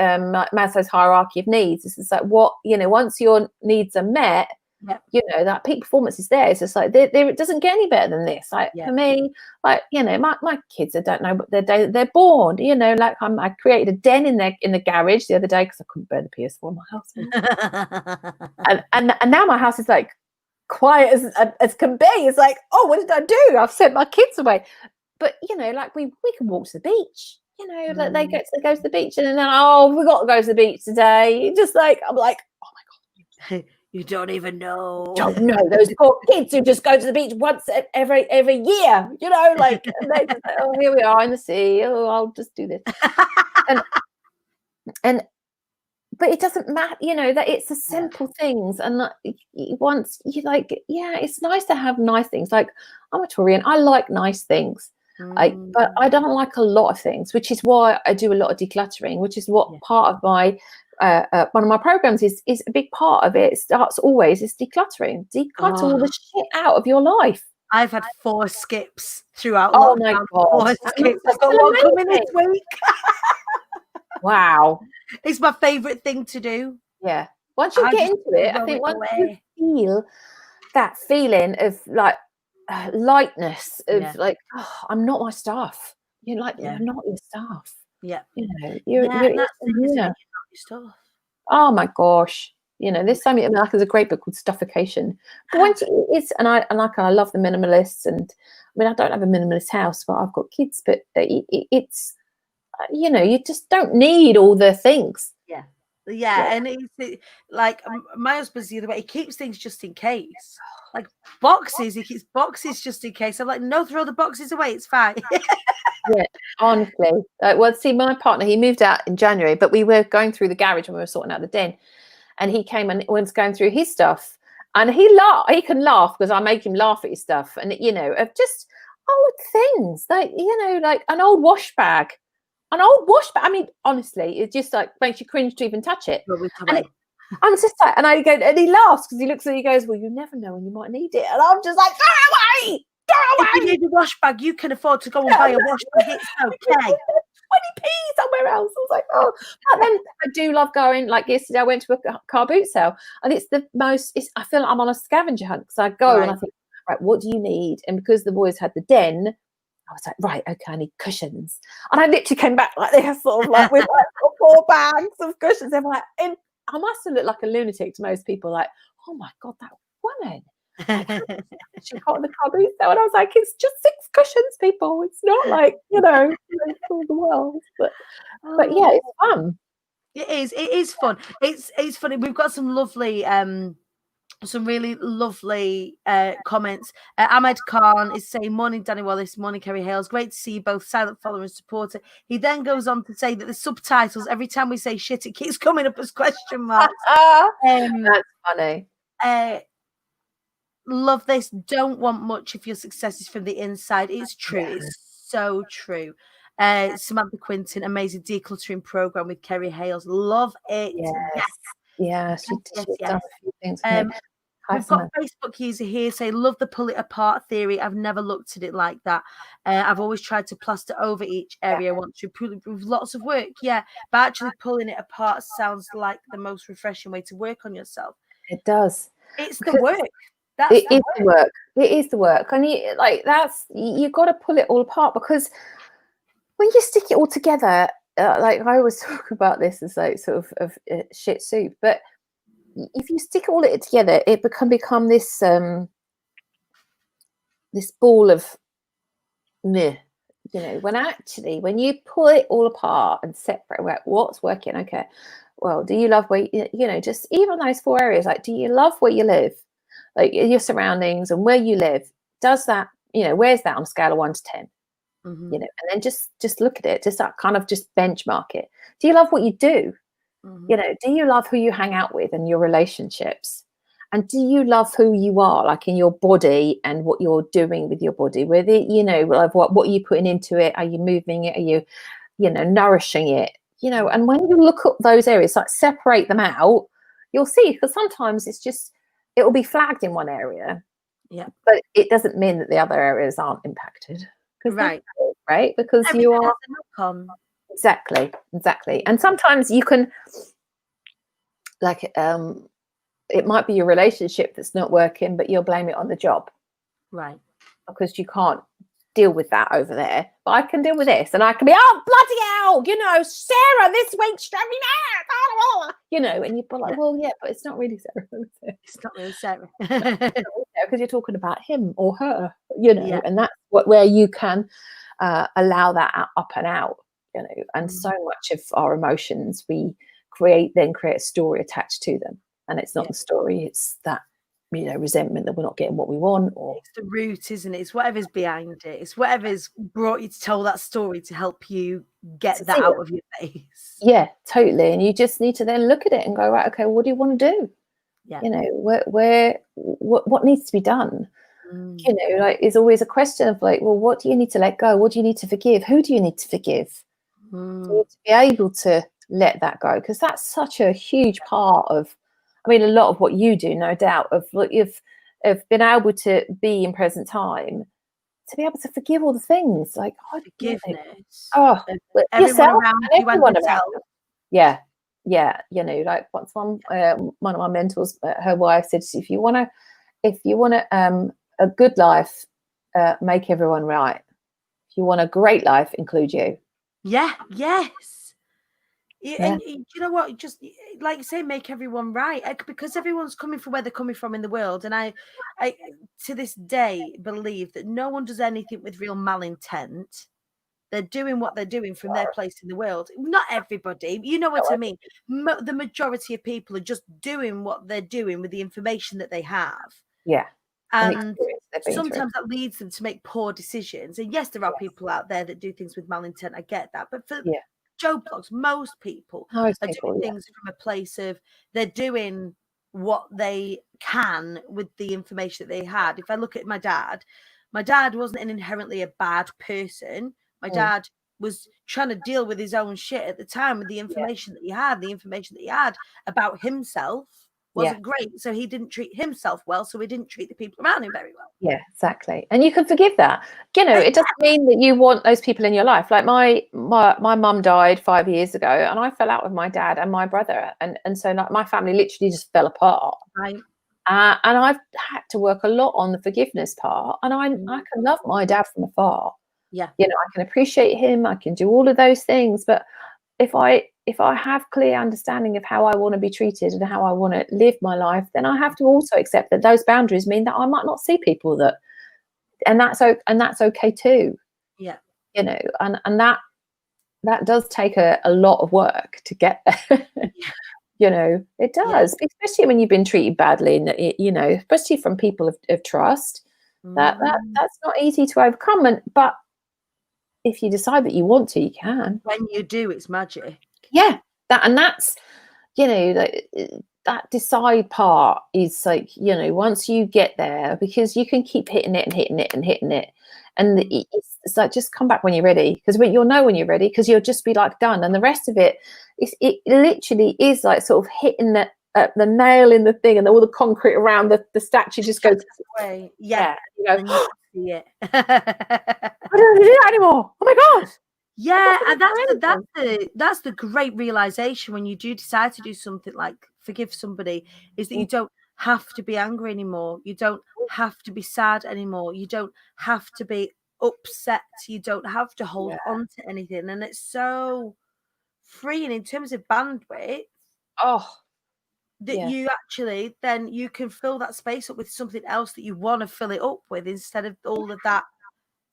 Maslow's hierarchy of needs, it's just like, what, once your needs are met, that peak performance is there. It's just like, it doesn't get any better than this. Like, for me, like, my kids, I don't know what they're born, like, I created a den in the garage the other day because I couldn't burn the PS4 in my house. and now my house is like quiet as can be. It's like, oh, what did I do? I've sent my kids away. But like, we can walk to the beach. Like, they go to the beach, and then, oh, we got to go to the beach today. Just like, I'm like, oh my God. You don't even know. Don't know those poor kids who just go to the beach once every year, like, and they just like, oh, here we are in the sea. Oh, I'll just do this. and but it doesn't matter, that it's the simple things. And once you like, it's nice to have nice things. Like, I'm a Taurian, I like nice things. But I don't like a lot of things, which is why I do a lot of decluttering, which is what part of my one of my programs is a big part of it. It starts always is decluttering. Declutter all the shit out of your life. I've had 4 skips throughout. Oh my God! 4 skips. I've got one coming this week. Wow, it's my favourite thing to do. Yeah, once you get into it, I think once you feel that feeling of like lightness, of like, oh, I'm not my stuff. You're like, you're not your stuff. Yeah, you're your stuff. Oh my gosh, there's something. I mean, like, there's a great book called Stuffication. But once I love the minimalists, and I mean, I don't have a minimalist house, but I've got kids. But it's you just don't need all the things. And it's like, my husband's the other way. He keeps things just in case, like boxes. He keeps boxes just in case. I'm like, no, throw the boxes away. It's fine. Honestly. Well, see, my partner, he moved out in January, but we were going through the garage when we were sorting out the den, and he came and was going through his stuff, and he can laugh because I make him laugh at his stuff, and of just old things, like like an old wash bag. I mean, honestly, it just like makes you cringe to even touch it. I'm just like, and I go, and he laughs because he looks at it, he goes, well, you never know when you might need it, and I'm just like, throw away. If you need a wash bag, you can afford to go and buy a wash bag. It's okay. 20p somewhere else. I was like, oh. But then I do love going. Like yesterday, I went to a car boot sale, and it's the most. I feel like I'm on a scavenger hunt, because I go and I think, right, what do you need? And because the boys had the den, I was like, right, okay, I need cushions. And I literally came back like this, sort of like with like 4 bags of cushions. I'm like, and I must have looked like a lunatic to most people. Like, oh my God, that woman. She got in the car boot sale, and I was like, it's just 6 cushions, people. It's not like all the world, but yeah, it's fun. It is fun. It's funny. We've got some lovely some really lovely comments. Ahmed Khan is saying, morning Dani Wallace, morning Kerry Hales, great to see you both, silent follower and supporter. He then goes on to say that the subtitles, every time we say shit, it keeps coming up as question marks. That's funny. love this. Don't want much if your success is from the inside. It's true. Yeah. It's so true. Samantha Quinton, amazing decluttering program with Kerry Hales. Love it. Yes, Yeah, yes, she's yes, done yes. a few things for me. Hi, We've got Samantha. Facebook user here say, love the pull it apart theory. I've never looked at it like that. I've always tried to plaster over each area once you put with lots of work. Yeah, but actually pulling it apart sounds like the most refreshing way to work on yourself. It does. It's the Because work. That's it is the work. It is the work. And you've got to pull it all apart, because when you stick it all together, like I always talk about this as like sort of shit soup, but if you stick all it together, it can become this this ball of meh, when actually, when you pull it all apart and separate what's working, okay, well, do you love where just even those 4 areas, like, do you love where you live, like your surroundings and where you live? Does that, where's that on a scale of 1 to 10? And then just look at it, just that kind of just benchmark it. Do you love what you do? Do you love who you hang out with and your relationships? And do you love who you are, like in your body and what you're doing with your body? With it, like what are you putting into it? Are you moving it? Are you, nourishing it? And when you look at those areas, like separate them out, you'll see, because sometimes it will be flagged in one area, but it doesn't mean that the other areas aren't impacted. right. Right, because Everything you are. has a knock-on. Exactly. And sometimes you can, like, it might be your relationship that's not working, but you'll blame it on the job, right? Because you can't deal with that over there. But I can deal with this, and I can be, oh bloody hell, Sarah this week's driving me mad, and you'd be like, well, yeah, but it's not really Sarah. It's not really Sarah, because you're talking about him or her, and that's where you can allow that up and out. And so much of our emotions, we create a story attached to them, and it's not the story, it's that resentment that we're not getting what we want, or it's the root, isn't it? It's whatever's behind it. It's whatever's brought you to tell that story to help you get that out of your face. Yeah, totally. And you just need to then look at it and go, right, okay, what do you want to do? What needs to be done? Like, it's always a question of like, well, what do you need to let go? What do you need to forgive? Who do you need to forgive? You need to be able to let that go, because that's such a huge part of, a lot of what you do, no doubt, of been able to be in present time, to be able to forgive all the things, like forgiveness. Yourself around and you and everyone yourself. around you. Yeah, like once one of my mentors, her wife said, if you want a good life, make everyone right. If you want a great life, include you. Yes. And you know what? Just like you say, make everyone right, because everyone's coming from where they're coming from in the world. And I to this day believe that no one does anything with real malintent. They're doing what they're doing from their place in the world. Not everybody, you know what I mean? The majority of people are just doing what they're doing with the information that they have. Yeah. And sometimes that leads them to make poor decisions. And yes, there are people out there that do things with malintent. I get that. But for Joe blogs, most people are doing things from a place of they're doing what they can with the information that they had. If I look at my dad wasn't an inherently a bad person. My dad was trying to deal with his own shit at the time with the information that he had. The information that he had about himself wasn't great. So he didn't treat himself well. So he didn't treat the people around him very well. Yeah, exactly. And you can forgive that. It doesn't mean that you want those people in your life. Like my mum died 5 years ago, and I fell out with my dad and my brother. And so like my family literally just fell apart. Right. And I've had to work a lot on the forgiveness part. And I can love my dad from afar. Yeah. I can appreciate him. I can do all of those things. But if I have clear understanding of how I want to be treated and how I want to live my life, then I have to also accept that those boundaries mean that I might not see people and that's okay too. Yeah. And that does take a lot of work to get there. It does, especially when you've been treated badly, and especially from people of trust. That's not easy to overcome. But if you decide that you want to, you can. When you do, it's magic. Yeah, that's that decide part is like, you know, once you get there, because you can keep hitting it and hitting it and hitting it, and it's like, just come back when you're ready, because you'll know when you're ready, because you'll just be like done, and the rest of it it literally is like sort of hitting the nail in the thing, and all the concrete around the statue just goes away. Yeah, you go, and you can see it. I don't want to do that anymore. Oh my god. Yeah, and that's the great realization when you do decide to do something like forgive somebody, is that you don't have to be angry anymore. You don't have to be sad anymore. You don't have to be upset. You don't have to hold on to anything. And it's so freeing in terms of bandwidth that you actually then you can fill that space up with something else that you want to fill it up with, instead of all of that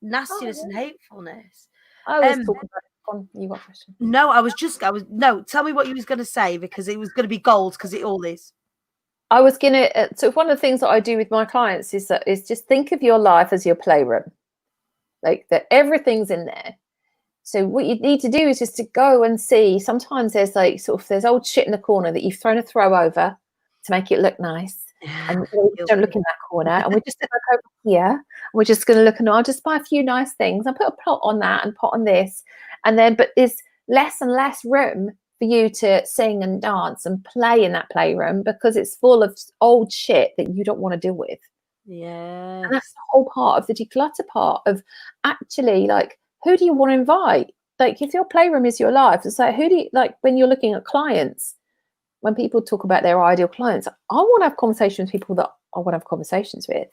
nastiness and hatefulness. I was talking about you got a question. No, tell me what you was going to say, because it was going to be gold, because it all is. I was going to, so one of the things that I do with my clients is just think of your life as your playroom, like that everything's in there. So what you need to do is just to go and see, sometimes there's like there's old shit in the corner that you've thrown a throw over to make it look nice. And don't look in that corner, and we're just going to go here, and we're just going to look, and I'll just buy a few nice things. I'll put a pot on that and pot on this, and then but there's less and less room for you to sing and dance and play in that playroom, because it's full of old shit that you don't want to deal with. Yeah, and that's the whole part of the declutter part of actually, like, who do you want to invite? Like, if your playroom is your life, it's like, who do you like when you're looking at clients? When people talk about their ideal clients, I want to have conversations with people that I want to have conversations with.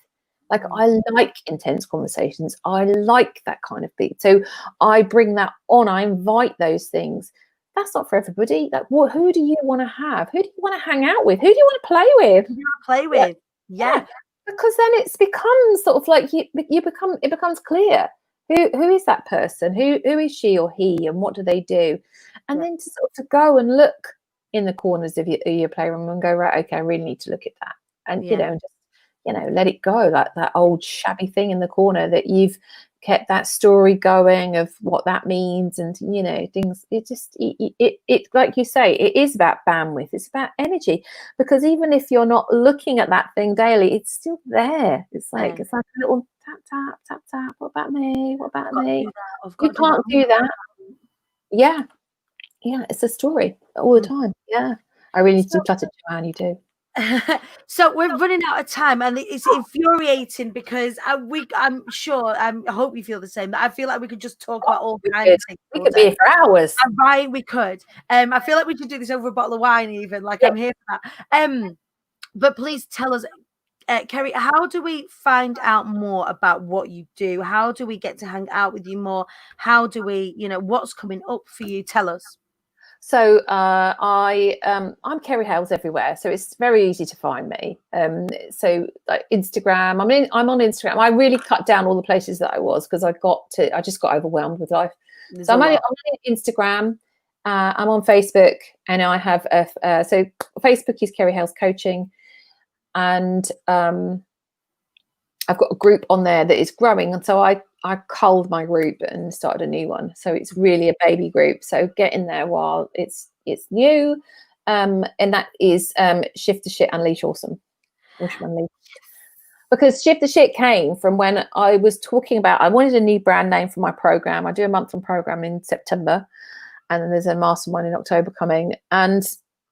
Like, I like intense conversations. I like that kind of beat. So I bring that on. I invite those things. That's not for everybody. Like, who do you want to have? Who do you want to hang out with? Who do you want to play with? Who do you want to play with? Yeah. Because then it's becomes sort of like it becomes clear who is that person, who is she or he, and what do they do, and then to sort of to go and look in the corners of your playroom and go, right, okay, I really need to look at that, and just let it go, like that old shabby thing in the corner that you've kept that story going of what that means, and things. It just it like you say, it is about bandwidth, it's about energy, because even if you're not looking at that thing daily, it's still there. It's like a little tap tap tap tap. What about me? What about me? You can't do that. Yeah, it's a story all the time. Yeah, I really need to declutter, Joanne. You do. So we're running out of time, and it's infuriating, because I hope you feel the same, that I feel like we could just talk about all kinds of things. We could be here for hours. Right, we could. I feel like we should do this over a bottle of wine, even. Like, I'm here for that. But please tell us, Kerry, how do we find out more about what you do? How do we get to hang out with you more? How do we, what's coming up for you? Tell us. So I'm Kerry Hales everywhere, so it's very easy to find me. So like Instagram, I'm on Instagram. I really cut down all the places that I was, because I just got overwhelmed with life. So I'm on Instagram. I'm on Facebook, and I have so Facebook is Kerry Hales Coaching, and I've got a group on there that is growing, and so I culled my group and started a new one. So it's really a baby group. So get in there while it's new, and that is Shift the Shit, Unleash Awesome. Because Shift the Shit came from when I was talking about, I wanted a new brand name for my program. I do a month-long program in September, and then there's a mastermind in October coming. And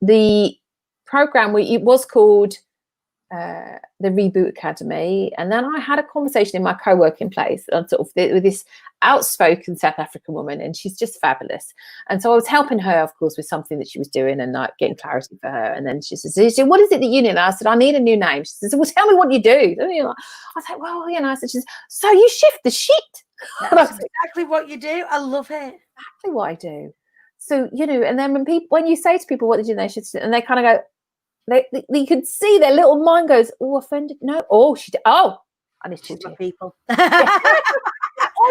the program, it was called the Reboot Academy, and then I had a conversation in my co-working place with this outspoken South African woman, and she's just fabulous. And so I was helping her, of course, with something that she was doing and like getting clarity for her. And then she says, "What is it that you need?" And I said, "I need a new name." She says, "Well, tell me what you do." I was like, "Well, I said, so you shift the shit." That's exactly what you do. I love it. Exactly what I do. So and then when you say to people, "What did you do?" And they kind of go. You could see their little mind goes, "Oh, offended? No. Oh, I need to talk to people." Or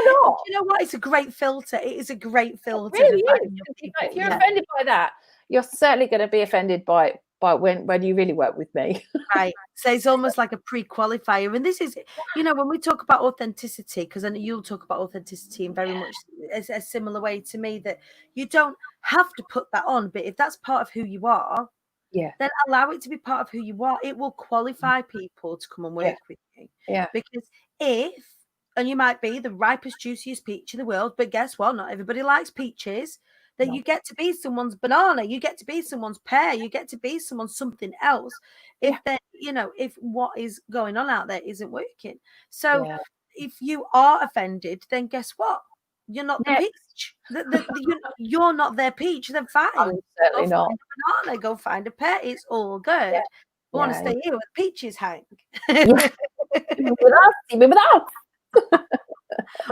not. You know what? It's a great filter. It is a great filter. It really is. If you're offended by that, you're certainly going to be offended by when you really work with me. Right. So it's almost like a pre-qualifier. And this is, when we talk about authenticity, because I know you'll talk about authenticity in very much a similar way to me, that you don't have to put that on, but if that's part of who you are, Yeah. then allow it to be part of who you are. It will qualify people to come and work with you. Yeah. Because and you might be the ripest, juiciest peach in the world, but guess what? Not everybody likes peaches. That you get to be someone's banana, you get to be someone's pear, you get to be someone's something else. If if what is going on out there isn't working. So if you are offended, then guess what? You're not the peach. You're not their peach. Then fine. I'm certainly go not. find a banana. Go find a pear. It's all good. Yeah. I want to stay here with peaches, Hank. With us, even with us.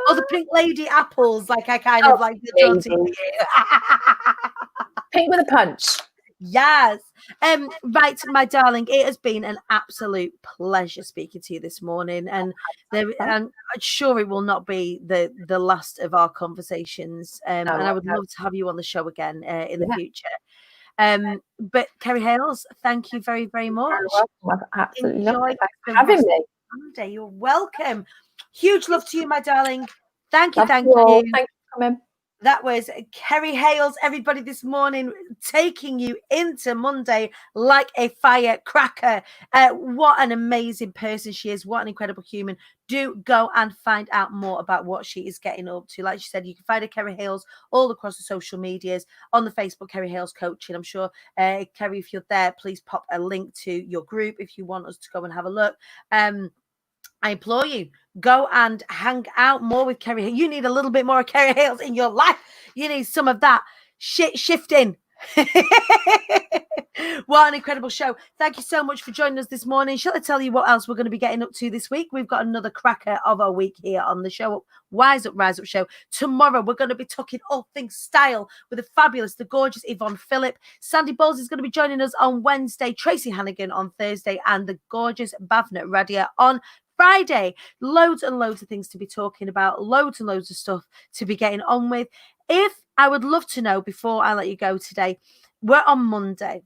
Or the pink lady apples, like I kind of like the dirty. Pink with a punch. Yes. Right, my darling, it has been an absolute pleasure speaking to you this morning, and I'm sure it will not be the last of our conversations. And I would love to have you on the show again in the future. But Kerry Hales, thank you very, very much. You're welcome. I've absolutely loved it. Thanks for having me. Monday. You're welcome. Huge love to you, my darling. Thank you. Thank you. Thanks for coming. That was Kerry Hales, everybody, this morning, taking you into Monday like a firecracker. What an amazing person she is. What an incredible human. Do go and find out more about what she is getting up to. Like she said, you can find her, Kerry Hales, all across the social medias, on the Facebook, Kerry Hales Coaching. I'm sure, Kerry, if you're there, please pop a link to your group if you want us to go and have a look. I implore you, go and hang out more with Kerry. You need a little bit more of Kerry Hales in your life. You need some of that shit shifting. What an incredible show. Thank you so much for joining us this morning. Shall I tell you what else we're going to be getting up to this week? We've got another cracker of a week here on the show, Wise Up, Rise Up show. Tomorrow, we're going to be talking all things style with the fabulous, the gorgeous Yvonne Phillip. Sandy Bowles is going to be joining us on Wednesday, Tracy Hannigan on Thursday, and the gorgeous Bhavna Radia on Friday. Loads and loads of things to be talking about, loads and loads of stuff to be getting on with. I would love to know, before I let you go today, we're on Monday.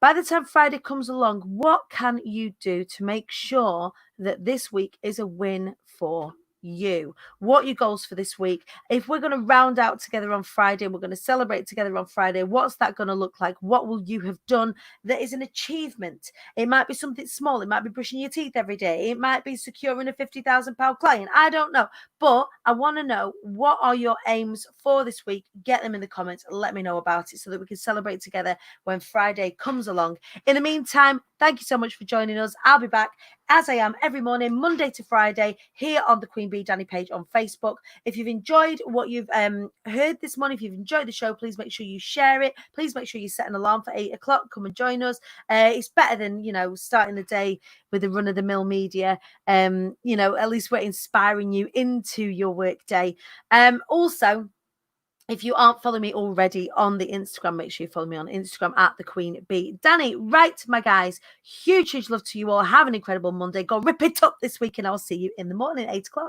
By the time Friday comes along, what can you do to make sure that this week is a win for you? What are your goals for this week? If we're going to round out together on Friday, we're going to celebrate together on Friday, what's that going to look like? What will you have done that is an achievement? It might be something small. It might be brushing your teeth every day. It might be securing a £50,000 client. I don't know. But I want to know, what are your aims for this week? Get them in the comments. Let me know about it so that we can celebrate together when Friday comes along. In the meantime, thank you so much for joining us. I'll be back as I am every morning, Monday to Friday, here on the Queen Bee Dani page on Facebook. If you've enjoyed what you've heard this morning, if you've enjoyed the show, please make sure you share it. Please make sure you set an alarm for 8 o'clock. Come and join us. It's better than, starting the day with the run-of-the-mill media. At least we're inspiring you into your work day. Also, if you aren't following me already on the Instagram, make sure you follow me on Instagram at the Queen Bee Dani. Right, my guys, huge love to you all. Have an incredible Monday. Go rip it up this week, and I'll see you in the morning, 8 o'clock.